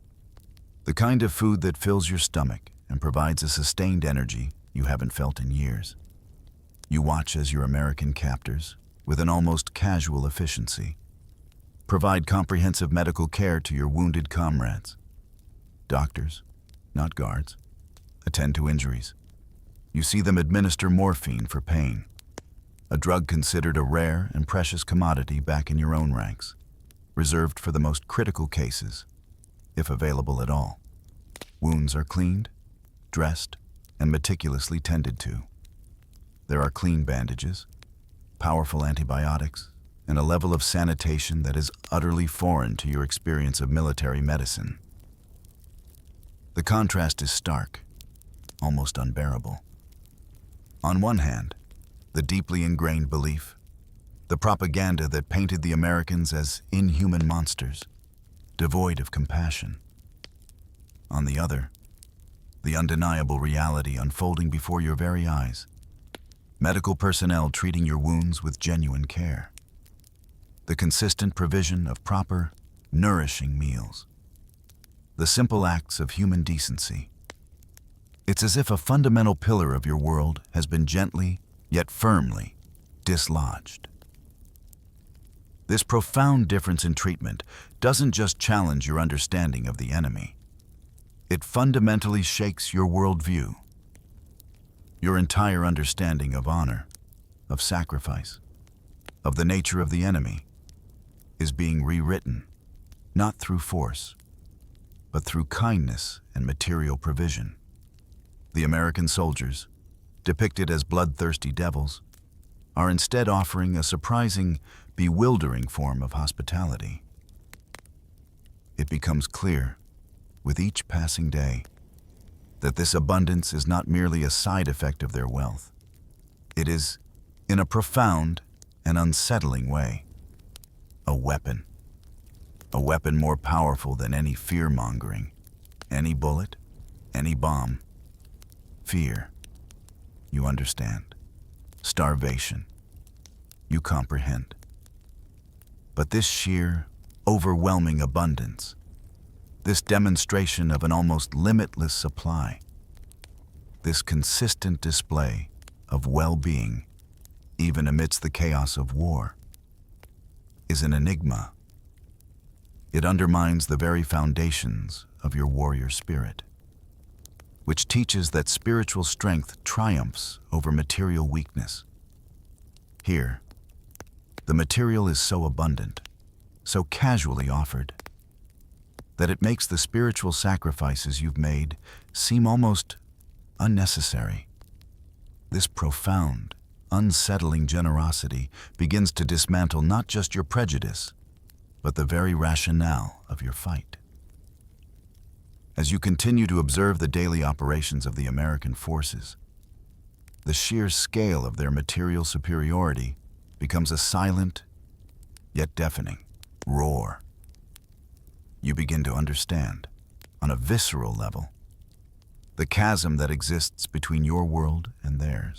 the kind of food that fills your stomach and provides a sustained energy you haven't felt in years. You watch as your American captors, with an almost casual efficiency, provide comprehensive medical care to your wounded comrades. Doctors, not guards, attend to injuries. You see them administer morphine for pain, a drug considered a rare and precious commodity back in your own ranks, reserved for the most critical cases, if available at all. Wounds are cleaned, dressed, and meticulously tended to. There are clean bandages, powerful antibiotics, and a level of sanitation that is utterly foreign to your experience of military medicine. The contrast is stark, almost unbearable. On one hand, the deeply ingrained belief, the propaganda that painted the Americans as inhuman monsters, devoid of compassion. On the other, the undeniable reality unfolding before your very eyes. Medical personnel treating your wounds with genuine care. The consistent provision of proper, nourishing meals. The simple acts of human decency. It's as if a fundamental pillar of your world has been gently, yet firmly, dislodged. This profound difference in treatment doesn't just challenge your understanding of the enemy. It fundamentally shakes your worldview. Your entire understanding of honor, of sacrifice, of the nature of the enemy, is being rewritten, not through force, but through kindness and material provision. The American soldiers, depicted as bloodthirsty devils, are instead offering a surprising, bewildering form of hospitality. It becomes clear, with each passing day, that this abundance is not merely a side effect of their wealth. It is, in a profound and unsettling way, a weapon. A weapon more powerful than any fear-mongering, any bullet, any bomb. Fear. You understand. Starvation. You comprehend. But this sheer, overwhelming abundance, this demonstration of an almost limitless supply, this consistent display of well-being, even amidst the chaos of war, is an enigma. It undermines the very foundations of your warrior spirit, which teaches that spiritual strength triumphs over material weakness. Here, the material is so abundant, so casually offered, that it makes the spiritual sacrifices you've made seem almost unnecessary. This profound, unsettling generosity begins to dismantle not just your prejudice, but the very rationale of your fight. As you continue to observe the daily operations of the American forces, the sheer scale of their material superiority becomes a silent, yet deafening, roar. You begin to understand, on a visceral level, the chasm that exists between your world and theirs.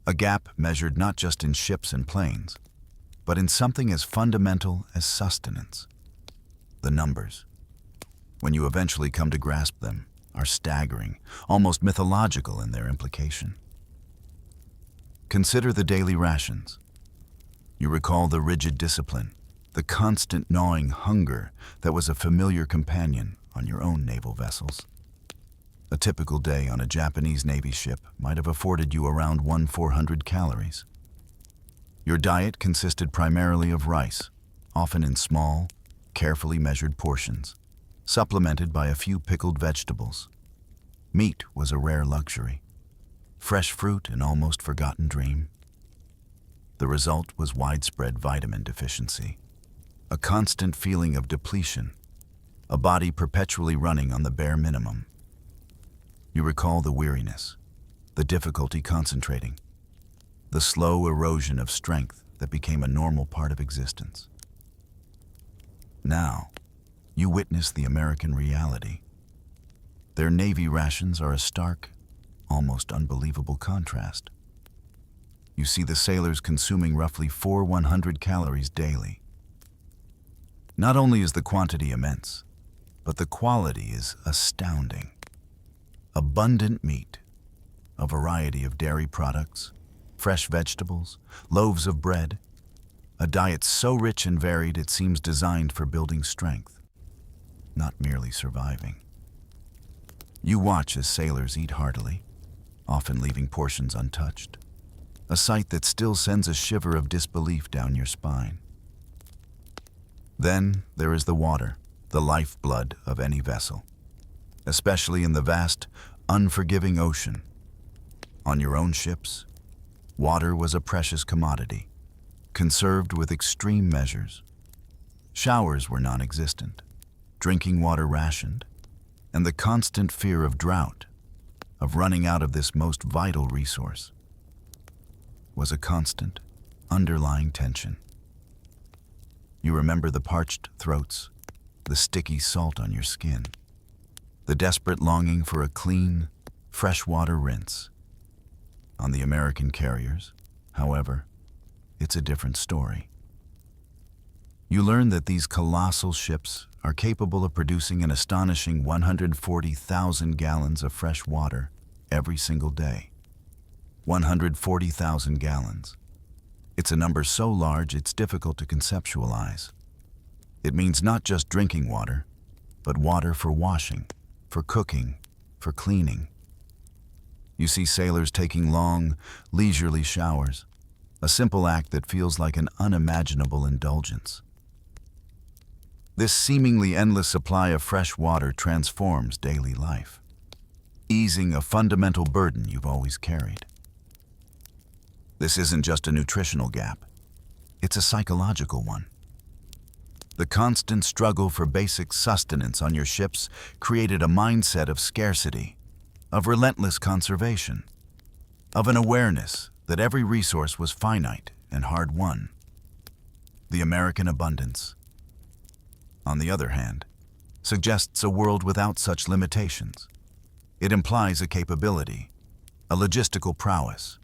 A gap measured not just in ships and planes, but in something as fundamental as sustenance. The numbers, when you eventually come to grasp them, are staggering, almost mythological in their implication. Consider the daily rations. You recall the rigid discipline, the constant gnawing hunger that was a familiar companion on your own naval vessels. A typical day on a Japanese Navy ship might have afforded you around 400 calories. Your diet consisted primarily of rice, often in small, carefully measured portions, supplemented by a few pickled vegetables. Meat was a rare luxury. Fresh fruit an almost forgotten dream. The result was widespread vitamin deficiency, a constant feeling of depletion, a body perpetually running on the bare minimum. You recall the weariness, the difficulty concentrating, the slow erosion of strength that became a normal part of existence. Now, you witness the American reality. Their Navy rations are a stark, almost unbelievable contrast. You see the sailors consuming roughly 100 calories daily. Not only is the quantity immense, but the quality is astounding. Abundant meat, a variety of dairy products, fresh vegetables, loaves of bread, a diet so rich and varied it seems designed for building strength, not merely surviving. You watch as sailors eat heartily, often leaving portions untouched, a sight that still sends a shiver of disbelief down your spine. Then there is the water, the lifeblood of any vessel. Especially in the vast, unforgiving ocean. On your own ships, water was a precious commodity, conserved with extreme measures. Showers were non-existent, drinking water rationed, and the constant fear of drought, of running out of this most vital resource, was a constant, underlying tension. You remember the parched throats, the sticky salt on your skin, the desperate longing for a clean, freshwater rinse. On the American carriers, however, it's a different story. You learn that these colossal ships are capable of producing an astonishing 140,000 gallons of fresh water every single day. 140,000 gallons. It's a number so large it's difficult to conceptualize. It means not just drinking water, but water for washing, for cooking, for cleaning. You see sailors taking long, leisurely showers, a simple act that feels like an unimaginable indulgence. This seemingly endless supply of fresh water transforms daily life, easing a fundamental burden you've always carried. This isn't just a nutritional gap, it's a psychological one. The constant struggle for basic sustenance on your ships created a mindset of scarcity, of relentless conservation, of an awareness that every resource was finite and hard-won. The American abundance, on the other hand, suggests a world without such limitations. It implies a capability, a logistical prowess,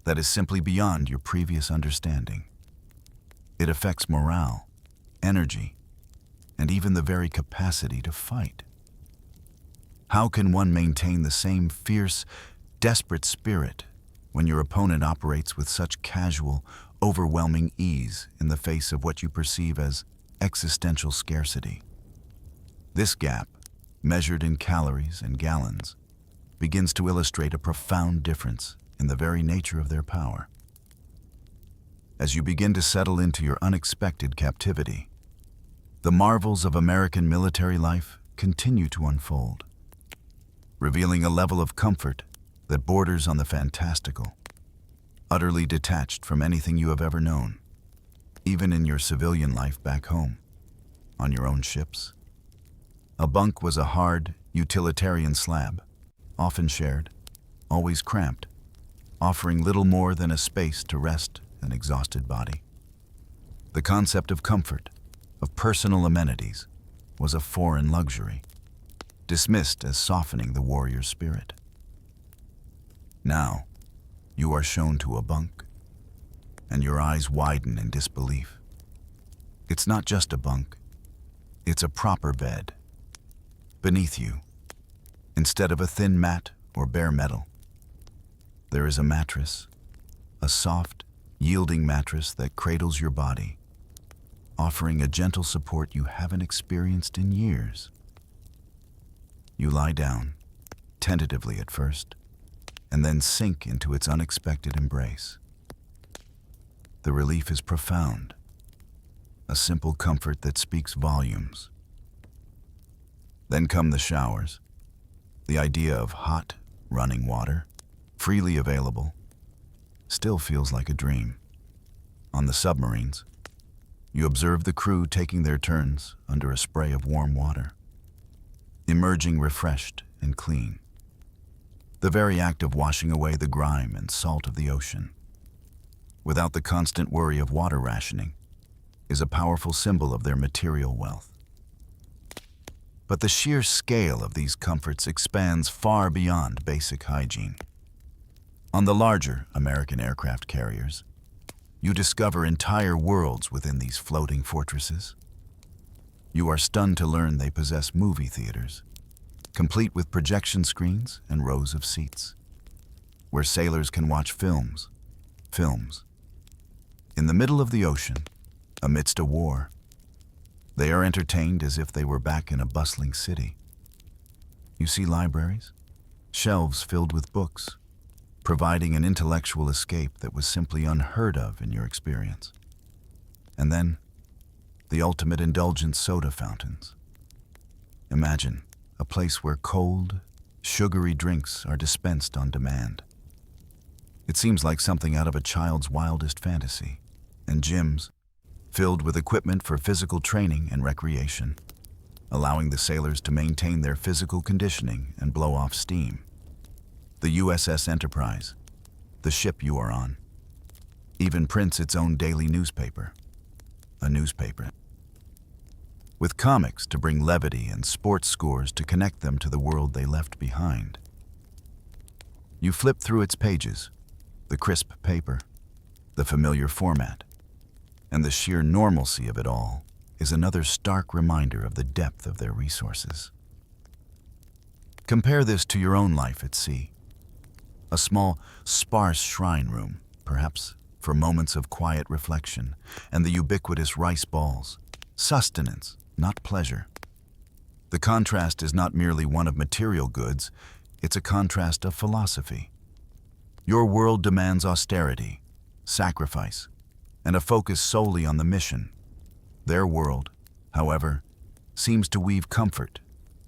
that is simply beyond your previous understanding. It affects morale, energy, and even the very capacity to fight. How can one maintain the same fierce, desperate spirit when your opponent operates with such casual, overwhelming ease in the face of what you perceive as existential scarcity? This gap, measured in calories and gallons, begins to illustrate a profound difference in the very nature of their power. As you begin to settle into your unexpected captivity, the marvels of American military life continue to unfold, revealing a level of comfort that borders on the fantastical, utterly detached from anything you have ever known, even in your civilian life back home, on your own ships. A bunk was a hard, utilitarian slab, often shared, always cramped, offering little more than a space to rest an exhausted body. The concept of comfort, of personal amenities, was a foreign luxury, dismissed as softening the warrior's spirit. Now, you are shown to a bunk, and your eyes widen in disbelief. It's not just a bunk, it's a proper bed. Beneath you, instead of a thin mat or bare metal, there is a mattress, a soft, yielding mattress that cradles your body, offering a gentle support you haven't experienced in years. You lie down, tentatively at first, and then sink into its unexpected embrace. The relief is profound, a simple comfort that speaks volumes. Then come the showers. The idea of hot, running water, freely available, still feels like a dream. On the submarines, you observe the crew taking their turns under a spray of warm water, emerging refreshed and clean. The very act of washing away the grime and salt of the ocean, without the constant worry of water rationing, is a powerful symbol of their material wealth. But the sheer scale of these comforts expands far beyond basic hygiene. On the larger American aircraft carriers, you discover entire worlds within these floating fortresses. You are stunned to learn they possess movie theaters, complete with projection screens and rows of seats, where sailors can watch films. In the middle of the ocean, amidst a war, they are entertained as if they were back in a bustling city. You see libraries, shelves filled with books, providing an intellectual escape that was simply unheard of in your experience. And then, the ultimate indulgent soda fountains. Imagine a place where cold, Sugary drinks are dispensed on demand. It seems like something out of a child's wildest fantasy. And gyms, filled with equipment for physical training and recreation, allowing the sailors to maintain their physical conditioning and blow off steam. The USS Enterprise, the ship you are on, even prints its own daily newspaper, a newspaper, with comics to bring levity and sports scores to connect them to the world they left behind. You flip through its pages, the crisp paper, the familiar format, and the sheer normalcy of it all is another stark reminder of the depth of their resources. Compare this to your own life at sea. A small, sparse shrine room, perhaps for moments of quiet reflection, and the ubiquitous rice balls, sustenance, not pleasure. The contrast is not merely one of material goods, it's a contrast of philosophy. Your world demands austerity, sacrifice, and a focus solely on the mission. Their world, however, seems to weave comfort,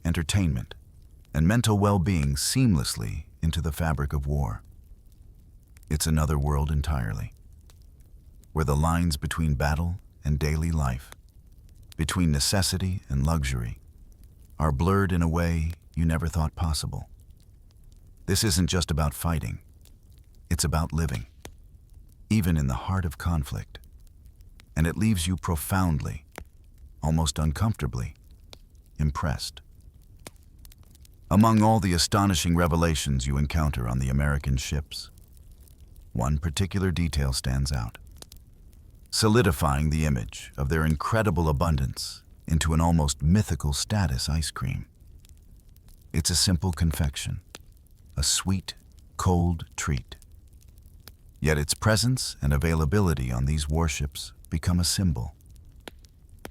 entertainment, and mental well-being seamlessly into the fabric of war. It's another world entirely, where the lines between battle and daily life, between necessity and luxury, are blurred in a way you never thought possible. This isn't just about fighting, it's about living, even in the heart of conflict, and it leaves you profoundly, almost uncomfortably, impressed. Among all the astonishing revelations you encounter on the American ships, one particular detail stands out, solidifying the image of their incredible abundance into an almost mythical status: ice cream. It's a simple confection, a sweet, cold treat. Yet its presence and availability on these warships become a symbol,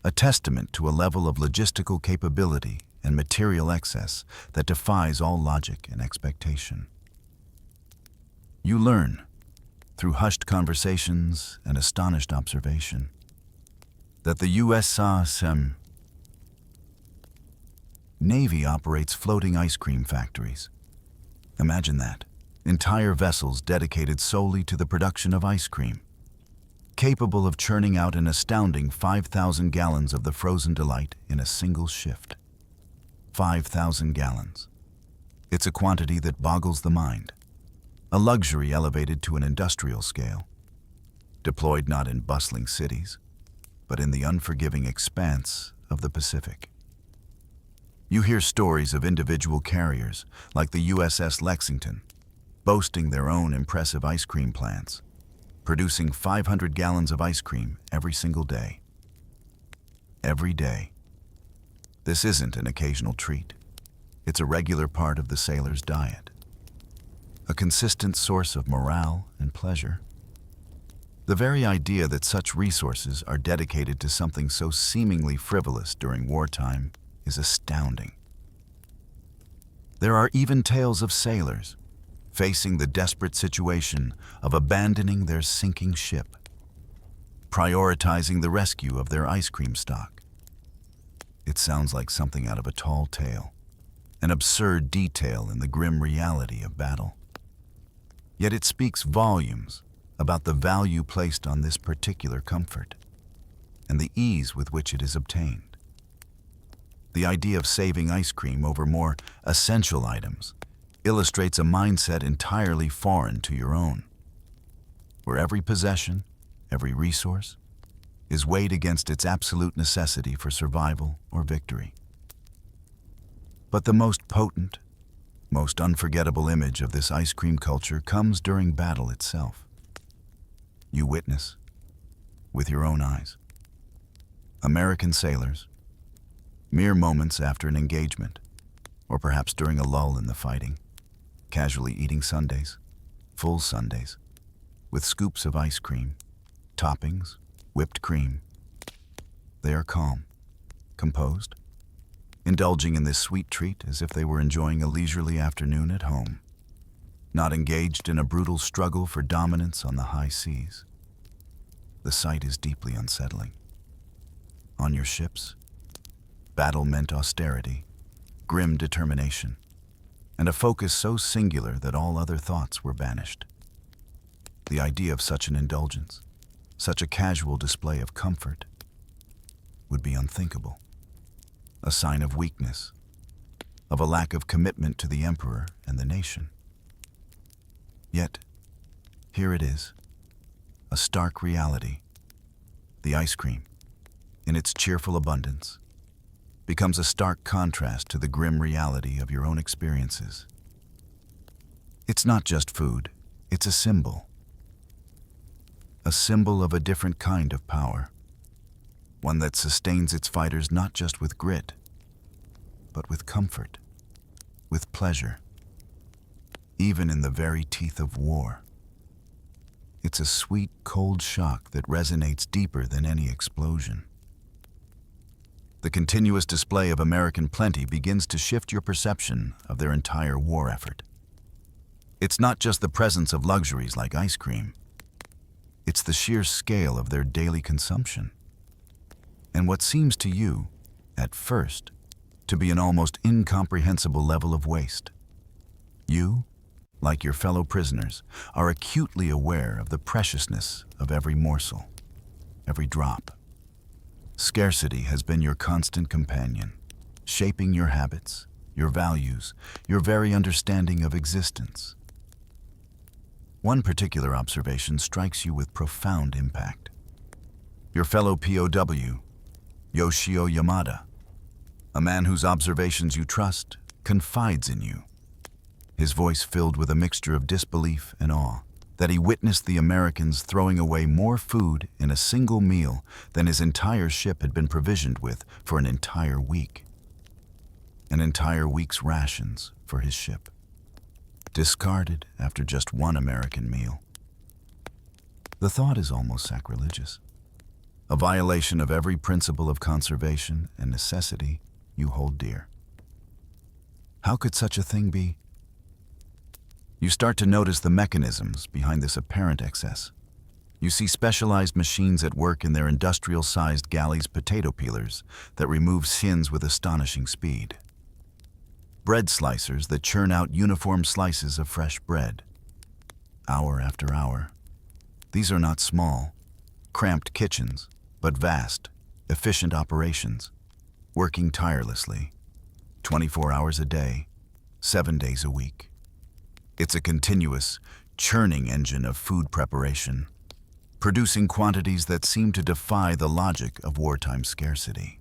a testament to a level of logistical capability and material excess that defies all logic and expectation. You learn, through hushed conversations and astonished observation, that the USS Navy operates floating ice cream factories. Imagine that. Entire vessels dedicated solely to the production of ice cream, capable of churning out an astounding 5,000 gallons of the frozen delight in a single shift. 5,000 gallons. It's a quantity that boggles the mind, a luxury elevated to an industrial scale, deployed not in bustling cities, but in the unforgiving expanse of the Pacific. You hear stories of individual carriers, like the USS Lexington, boasting their own impressive ice cream plants, producing 500 gallons of ice cream every single day. Every day. This isn't an occasional treat. It's a regular part of the sailor's diet, a consistent source of morale and pleasure. The very idea that such resources are dedicated to something so seemingly frivolous during wartime is astounding. There are even tales of sailors facing the desperate situation of abandoning their sinking ship, prioritizing the rescue of their ice cream stock. It sounds like something out of a tall tale, an absurd detail in the grim reality of battle. Yet it speaks volumes about the value placed on this particular comfort and the ease with which it is obtained. The idea of saving ice cream over more essential items illustrates a mindset entirely foreign to your own, where every possession, every resource, is weighed against its absolute necessity for survival or victory. But the most potent, most unforgettable image of this ice cream culture comes during battle itself. You witness, with your own eyes, American sailors, mere moments after an engagement, or perhaps during a lull in the fighting, casually eating sundaes, full sundaes, with scoops of ice cream, toppings, whipped cream. They are calm, composed, indulging in this sweet treat as if they were enjoying a leisurely afternoon at home, not engaged in a brutal struggle for dominance on the high seas. The sight is deeply unsettling. On your ships, battle meant austerity, grim determination. and a focus so singular that all other thoughts were banished. The idea of such an indulgence, such a casual display of comfort, would be unthinkable, a sign of weakness, of a lack of commitment to the emperor and the nation. Yet, here it is, a stark reality. The ice cream, in its cheerful abundance, becomes a stark contrast to the grim reality of your own experiences. It's not just food, it's a symbol of a different kind of power, one that sustains its fighters not just with grit, but with comfort, with pleasure, even in the very teeth of war. It's a sweet, cold shock that resonates deeper than any explosion. The continuous display of American plenty begins to shift your perception of their entire war effort. It's not just the presence of luxuries like ice cream. It's the sheer scale of their daily consumption. And what seems to you, at first, to be an almost incomprehensible level of waste. You, like your fellow prisoners, are acutely aware of the preciousness of every morsel, every drop. Scarcity has been your constant companion, shaping your habits, your values, your very understanding of existence. One particular observation strikes you with profound impact. Your fellow POW, Yoshio Yamada, a man whose observations you trust, confides in you. His voice filled with a mixture of disbelief and awe, that he witnessed the Americans throwing away more food in a single meal than his entire ship had been provisioned with for an entire week. An entire week's rations for his ship, discarded after just one American meal. The thought is almost sacrilegious, a violation of every principle of conservation and necessity you hold dear. How could such a thing be? You start to notice the mechanisms behind this apparent excess. You see specialized machines at work in their industrial-sized galleys potato peelers that remove skins with astonishing speed. Bread slicers that churn out uniform slices of fresh bread, hour after hour. These are not small, cramped kitchens, but vast, efficient operations, working tirelessly, 24 hours a day, 7 days a week. It's a continuous, churning engine of food preparation, producing quantities that seem to defy the logic of wartime scarcity.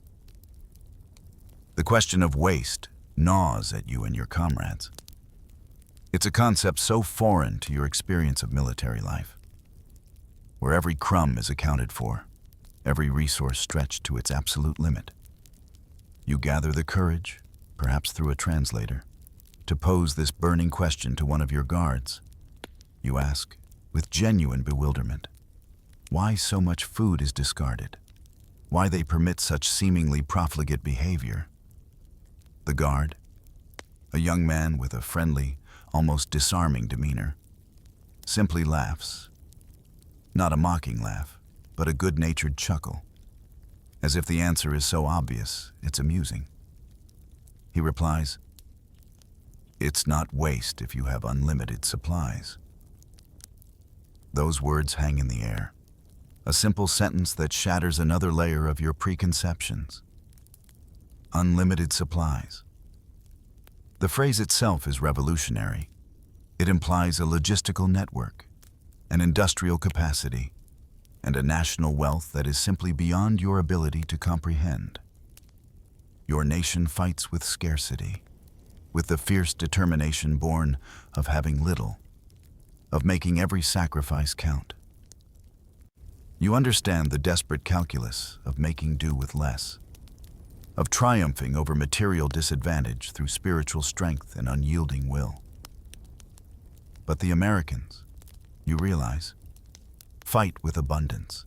The question of waste gnaws at you and your comrades. It's a concept so foreign to your experience of military life, where every crumb is accounted for, every resource stretched to its absolute limit. You gather the courage, perhaps through a translator, to pose this burning question to one of your guards. You ask, with genuine bewilderment, why so much food is discarded, why they permit such seemingly profligate behavior. The guard, a young man with a friendly, almost disarming demeanor, simply laughs. Not a mocking laugh, but a good-natured chuckle, as if the answer is so obvious it's amusing. He replies, "It's not waste if you have unlimited supplies." Those words hang in the air, a simple sentence that shatters another layer of your preconceptions. Unlimited supplies. The phrase itself is revolutionary. It implies a logistical network, an industrial capacity, and a national wealth that is simply beyond your ability to comprehend. Your nation fights with scarcity, with the fierce determination born of having little, of making every sacrifice count. You understand the desperate calculus of making do with less, of triumphing over material disadvantage through spiritual strength and unyielding will. But the Americans, you realize, fight with abundance.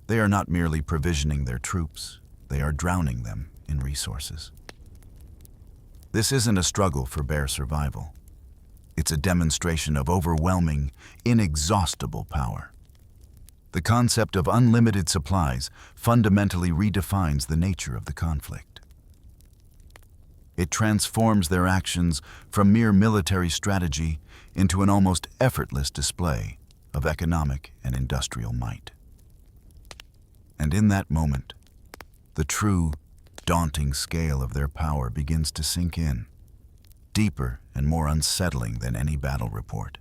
They are not merely provisioning their troops, they are drowning them in resources. This isn't a struggle for bare survival. It's a demonstration of overwhelming, inexhaustible power. The concept of unlimited supplies fundamentally redefines the nature of the conflict. It transforms their actions from mere military strategy into an almost effortless display of economic and industrial might. And in that moment, the true, daunting scale of their power begins to sink in, deeper and more unsettling than any battle report.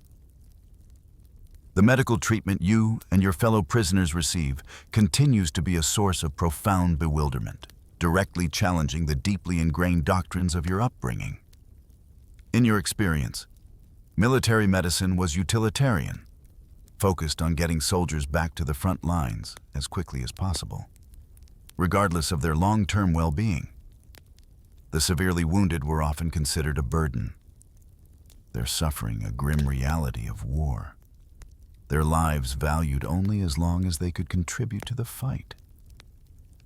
The medical treatment you and your fellow prisoners receive continues to be a source of profound bewilderment, directly challenging the deeply ingrained doctrines of your upbringing. In your experience, military medicine was utilitarian, focused on getting soldiers back to the front lines as quickly as possible, regardless of their long-term well-being. The severely wounded were often considered a burden, their suffering a grim reality of war, their lives valued only as long as they could contribute to the fight.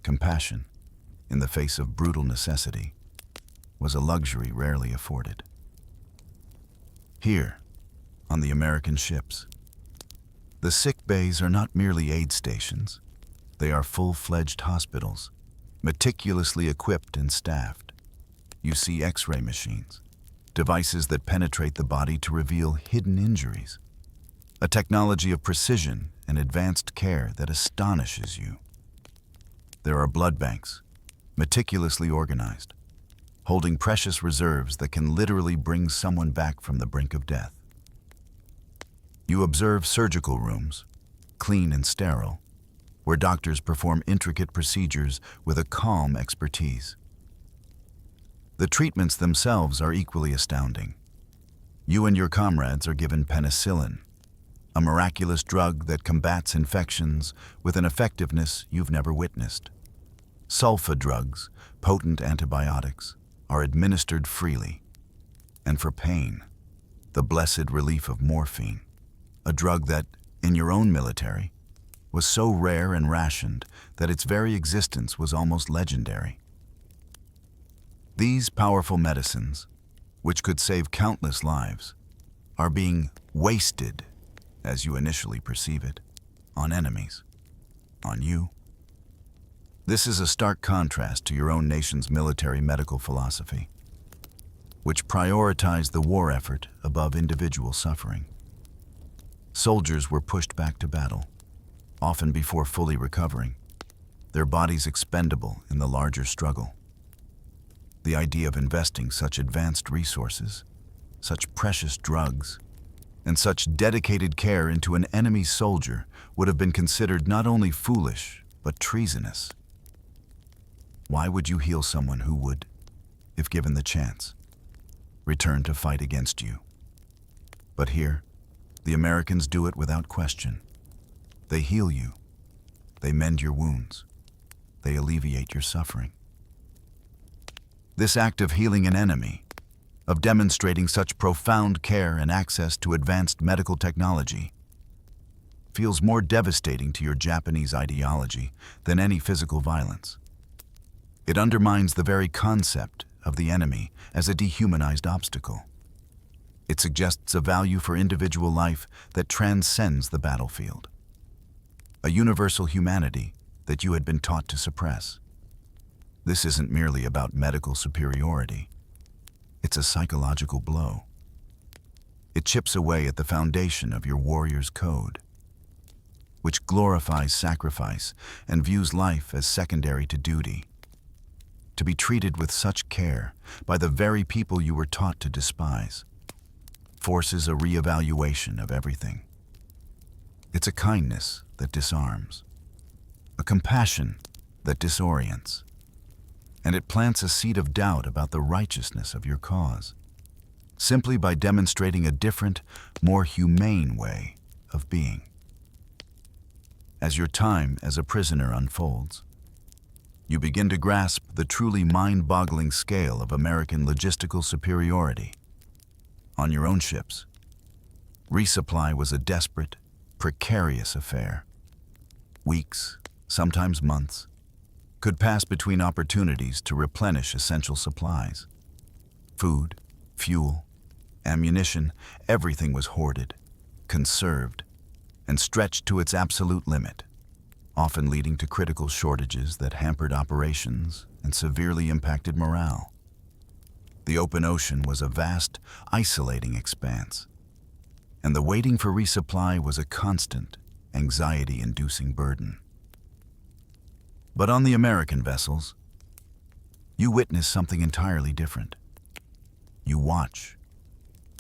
Compassion, in the face of brutal necessity, was a luxury rarely afforded. Here, on the American ships, the sick bays are not merely aid stations. They are full-fledged hospitals, meticulously equipped and staffed. You see X-ray machines, devices that penetrate the body to reveal hidden injuries, a technology of precision and advanced care that astonishes you. There are blood banks, meticulously organized, holding precious reserves that can literally bring someone back from the brink of death. You observe surgical rooms, clean and sterile, where doctors perform intricate procedures with a calm expertise. The treatments themselves are equally astounding. You and your comrades are given penicillin, a miraculous drug that combats infections with an effectiveness you've never witnessed. Sulfa drugs, potent antibiotics, are administered freely. And for pain, the blessed relief of morphine, a drug that, in your own military, was so rare and rationed that its very existence was almost legendary. These powerful medicines, which could save countless lives, are being wasted, as you initially perceive it, on enemies, on you. This is a stark contrast to your own nation's military medical philosophy, which prioritized the war effort above individual suffering. Soldiers were pushed back to battle, often before fully recovering, their bodies expendable in the larger struggle. The idea of investing such advanced resources, such precious drugs, and such dedicated care into an enemy soldier would have been considered not only foolish, but treasonous. Why would you heal someone who would, if given the chance, return to fight against you? But here, the Americans do it without question. They heal you. They mend your wounds. They alleviate your suffering. This act of healing an enemy, of demonstrating such profound care and access to advanced medical technology, feels more devastating to your Japanese ideology than any physical violence. It undermines the very concept of the enemy as a dehumanized obstacle. It suggests a value for individual life that transcends the battlefield, a universal humanity that you had been taught to suppress. This isn't merely about medical superiority. It's a psychological blow. It chips away at the foundation of your warrior's code, which glorifies sacrifice and views life as secondary to duty. To be treated with such care by the very people you were taught to despise forces a reevaluation of everything. It's a kindness that disarms, a compassion that disorients, and it plants a seed of doubt about the righteousness of your cause, simply by demonstrating a different, more humane way of being. As your time as a prisoner unfolds, you begin to grasp the truly mind-boggling scale of American logistical superiority. On your own ships, resupply was a desperate, precarious affair. Weeks, sometimes months, could pass between opportunities to replenish essential supplies. Food, fuel, ammunition, everything was hoarded, conserved, and stretched to its absolute limit, often leading to critical shortages that hampered operations and severely impacted morale. The open ocean was a vast, isolating expanse, and the waiting for resupply was a constant, anxiety-inducing burden. But on the American vessels, you witness something entirely different. You watch,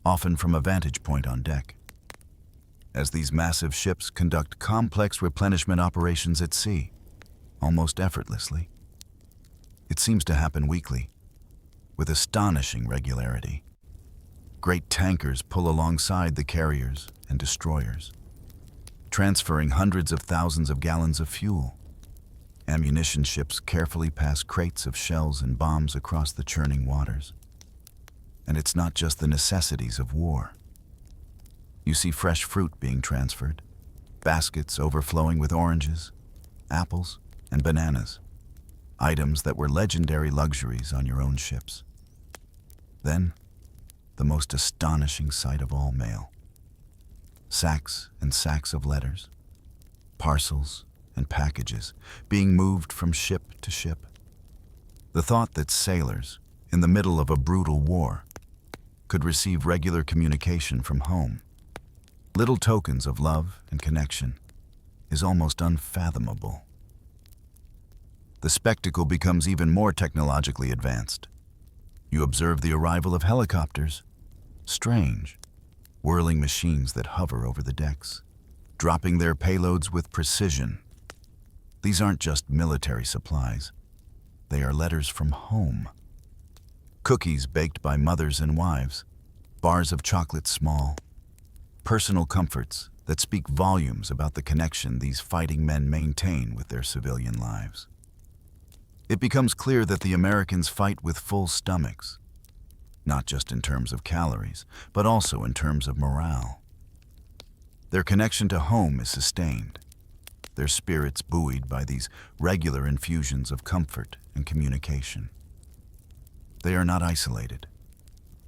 often from a vantage point on deck, as these massive ships conduct complex replenishment operations at sea, almost effortlessly. It seems to happen weekly, with astonishing regularity. Great tankers pull alongside the carriers and destroyers, transferring hundreds of thousands of gallons of fuel. Ammunition ships carefully pass crates of shells and bombs across the churning waters. And it's not just the necessities of war. You see fresh fruit being transferred, baskets overflowing with oranges, apples, and bananas, items that were legendary luxuries on your own ships. Then, the most astonishing sight of all mail. Sacks and sacks of letters, parcels and packages being moved from ship to ship. The thought that sailors, in the middle of a brutal war, could receive regular communication from home, little tokens of love and connection, is almost unfathomable. The spectacle becomes even more technologically advanced. You observe the arrival of helicopters, strange, whirling machines that hover over the decks, dropping their payloads with precision. These aren't just military supplies. They are letters from home. Cookies baked by mothers and wives, bars of chocolate small, personal comforts that speak volumes about the connection these fighting men maintain with their civilian lives. It becomes clear that the Americans fight with full stomachs, not just in terms of calories, but also in terms of morale. Their connection to home is sustained, their spirits buoyed by these regular infusions of comfort and communication. They are not isolated,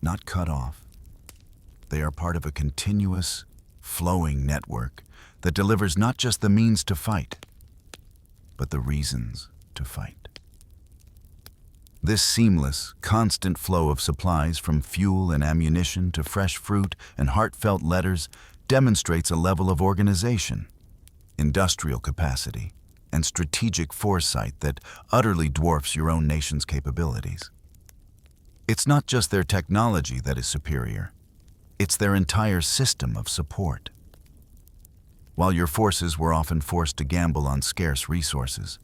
not cut off. They are part of a continuous, flowing network that delivers not just the means to fight, but the reasons to fight. This seamless, constant flow of supplies from fuel and ammunition to fresh fruit and heartfelt letters demonstrates a level of organization, industrial capacity, and strategic foresight that utterly dwarfs your own nation's capabilities. It's not just their technology that is superior, it's their entire system of support. While your forces were often forced to gamble on scarce resources,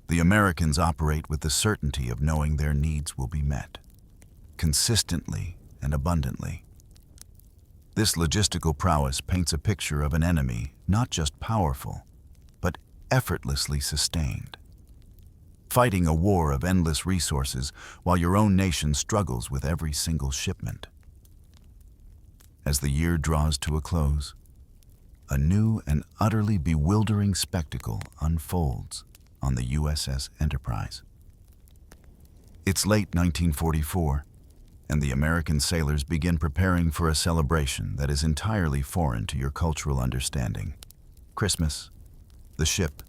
the Americans operate with the certainty of knowing their needs will be met, consistently and abundantly. This logistical prowess paints a picture of an enemy not just powerful, but effortlessly sustained. Fighting a war of endless resources while your own nation struggles with every single shipment. As the year draws to a close, a new and utterly bewildering spectacle unfolds on the USS Enterprise. It's late 1944, and the American sailors begin preparing for a celebration that is entirely foreign to your cultural understanding. Christmas, the ship,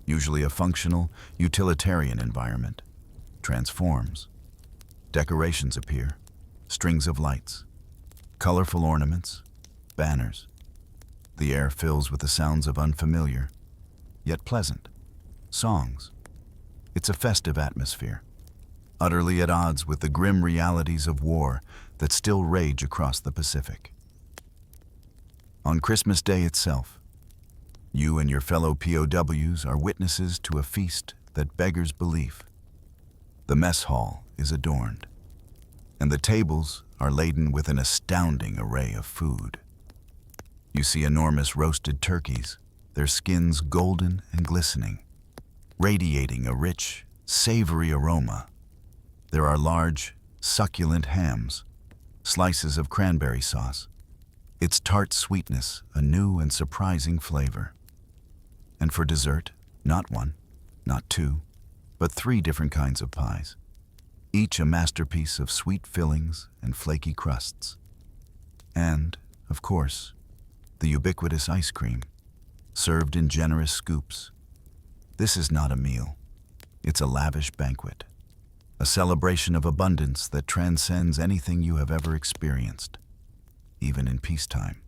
usually a functional, utilitarian environment, transforms. Decorations appear, strings of lights, colorful ornaments, banners. The air fills with the sounds of unfamiliar, yet pleasant, songs. It's a festive atmosphere, utterly at odds with the grim realities of war that still rage across the Pacific. On Christmas Day itself, you and your fellow POWs are witnesses to a feast that beggars belief. The mess hall is adorned, and the tables are laden with an astounding array of food. You see enormous roasted turkeys, their skins golden and glistening, radiating a rich, savory aroma. There are large, succulent hams, slices of cranberry sauce, its tart sweetness a new and surprising flavor. And for dessert, not one, not two, but 3 different kinds of pies, each a masterpiece of sweet fillings and flaky crusts. And, of course, the ubiquitous ice cream, served in generous scoops. This is not a meal. It's a lavish banquet, a celebration of abundance that transcends anything you have ever experienced, even in peacetime.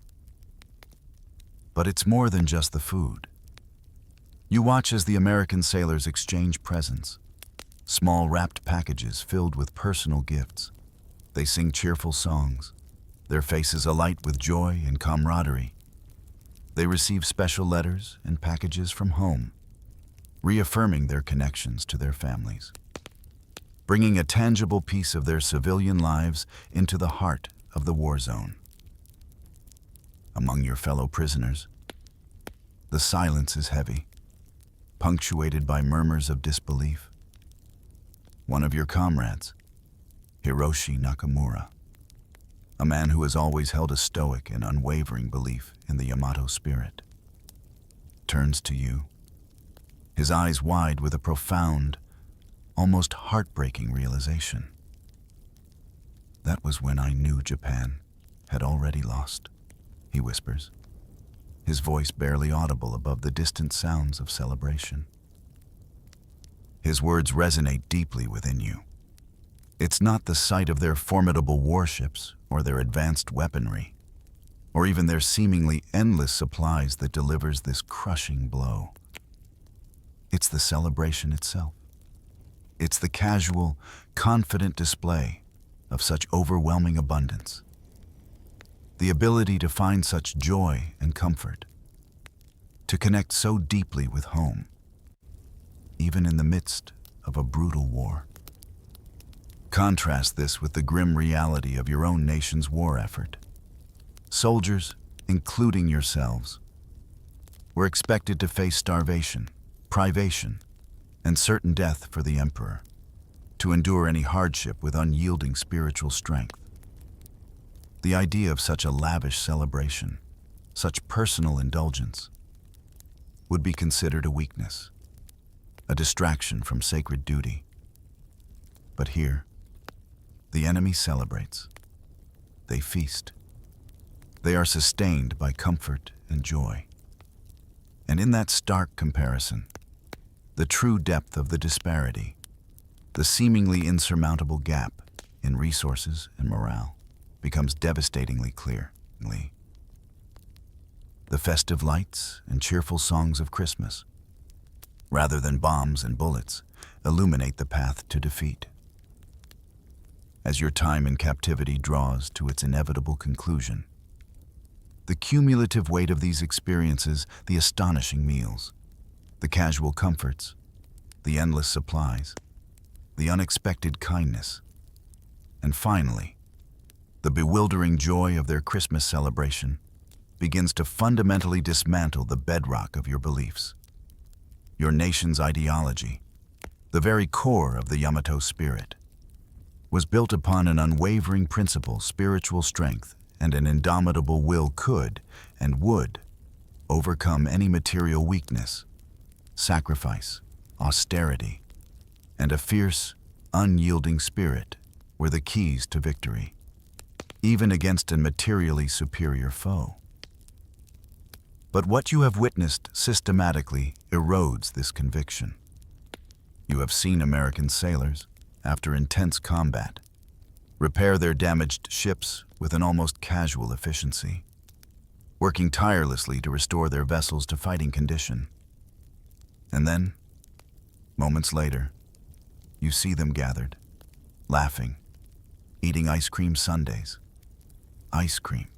But it's more than just the food. You watch as the American sailors exchange presents, small wrapped packages filled with personal gifts. They sing cheerful songs, their faces alight with joy and camaraderie. They receive special letters and packages from home, reaffirming their connections to their families, bringing a tangible piece of their civilian lives into the heart of the war zone. Among your fellow prisoners, the silence is heavy, punctuated by murmurs of disbelief. One of your comrades, Hiroshi Nakamura, a man who has always held a stoic and unwavering belief in the Yamato spirit, turns to you, his eyes wide with a profound, almost heartbreaking realization. "That was when I knew Japan had already lost," he whispers, his voice barely audible above the distant sounds of celebration. His words resonate deeply within you. It's not the sight of their formidable warships or their advanced weaponry, or even their seemingly endless supplies that delivers this crushing blow. It's the celebration itself. It's the casual, confident display of such overwhelming abundance. The ability to find such joy and comfort, to connect so deeply with home, even in the midst of a brutal war. Contrast this with the grim reality of your own nation's war effort. Soldiers, including yourselves, were expected to face starvation, privation, and certain death for the emperor, to endure any hardship with unyielding spiritual strength. The idea of such a lavish celebration, such personal indulgence, would be considered a weakness, a distraction from sacred duty. But here, the enemy celebrates. They feast. They are sustained by comfort and joy. And in that stark comparison, the true depth of the disparity, the seemingly insurmountable gap in resources and morale, becomes devastatingly clear. The festive lights and cheerful songs of Christmas, rather than bombs and bullets, illuminate the path to defeat. As your time in captivity draws to its inevitable conclusion, the cumulative weight of these experiences, the astonishing meals, the casual comforts, the endless supplies, the unexpected kindness, and finally, the bewildering joy of their Christmas celebration begins to fundamentally dismantle the bedrock of your beliefs. Your nation's ideology, the very core of the Yamato spirit, was built upon an unwavering principle, spiritual strength, and an indomitable will could and would overcome any material weakness, sacrifice, austerity, and a fierce, unyielding spirit were the keys to victory, even against a materially superior foe. But what you have witnessed systematically erodes this conviction. You have seen American sailors, after intense combat, repair their damaged ships with an almost casual efficiency, working tirelessly to restore their vessels to fighting condition. And then, moments later, you see them gathered, laughing, eating ice cream sundaes. Ice cream.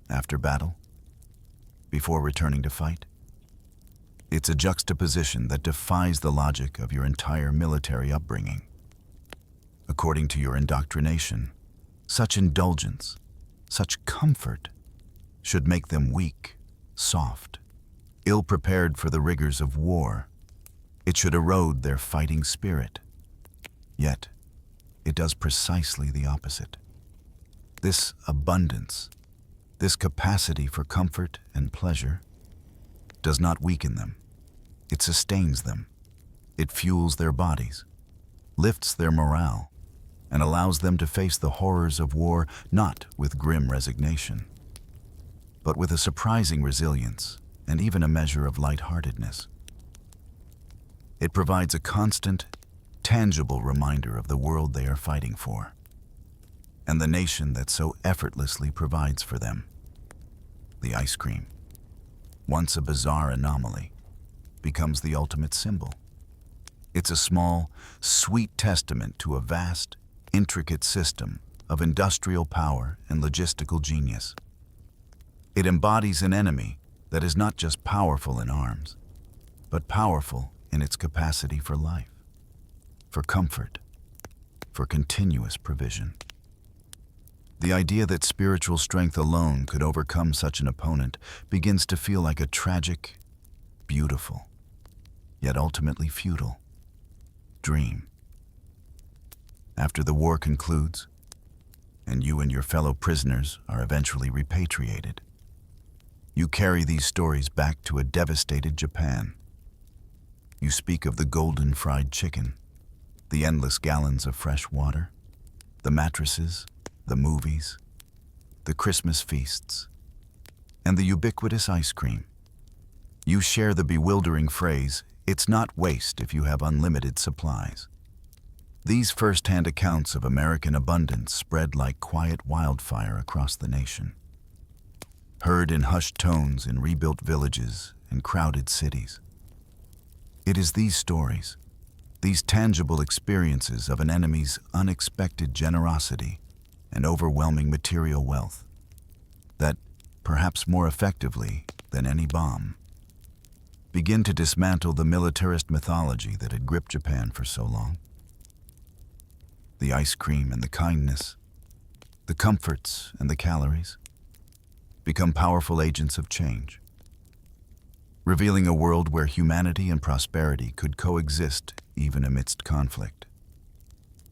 After battle, before returning to fight. It's a juxtaposition that defies the logic of your entire military upbringing. According to your indoctrination, such indulgence, such comfort, should make them weak, soft, ill-prepared for the rigors of war. It should erode their fighting spirit. Yet, it does precisely the opposite. This abundance, this capacity for comfort and pleasure, does not weaken them. It sustains them. It fuels their bodies, lifts their morale, and allows them to face the horrors of war not with grim resignation, but with a surprising resilience and even a measure of lightheartedness. It provides a constant, tangible reminder of the world they are fighting for, and the nation that so effortlessly provides for them. The ice cream, once a bizarre anomaly, becomes the ultimate symbol. It's a small, sweet testament to a vast, intricate system of industrial power and logistical genius. It embodies an enemy that is not just powerful in arms, but powerful in its capacity for life, for comfort, for continuous provision. The idea that spiritual strength alone could overcome such an opponent begins to feel like a tragic, beautiful, yet ultimately futile dream. After the war concludes, and you and your fellow prisoners are eventually repatriated, you carry these stories back to a devastated Japan. You speak of the golden fried chicken, the endless gallons of fresh water, the mattresses, the movies, the Christmas feasts, and the ubiquitous ice cream. You share the bewildering phrase, "It's not waste if you have unlimited supplies." These first-hand accounts of American abundance spread like quiet wildfire across the nation, heard in hushed tones in rebuilt villages and crowded cities. It is these stories, these tangible experiences of an enemy's unexpected generosity and overwhelming material wealth, that, perhaps more effectively than any bomb, begin to dismantle the militarist mythology that had gripped Japan for so long. The ice cream and the kindness, the comforts and the calories, become powerful agents of change, revealing a world where humanity and prosperity could coexist even amidst conflict,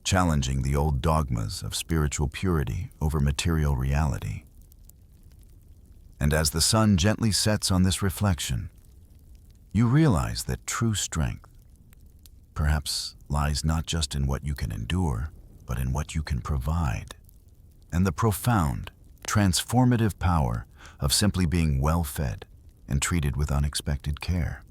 challenging the old dogmas of spiritual purity over material reality. And as the sun gently sets on this reflection, you realize that true strength perhaps lies not just in what you can endure, but in what you can provide, and the profound, transformative power of simply being well-fed and treated with unexpected care.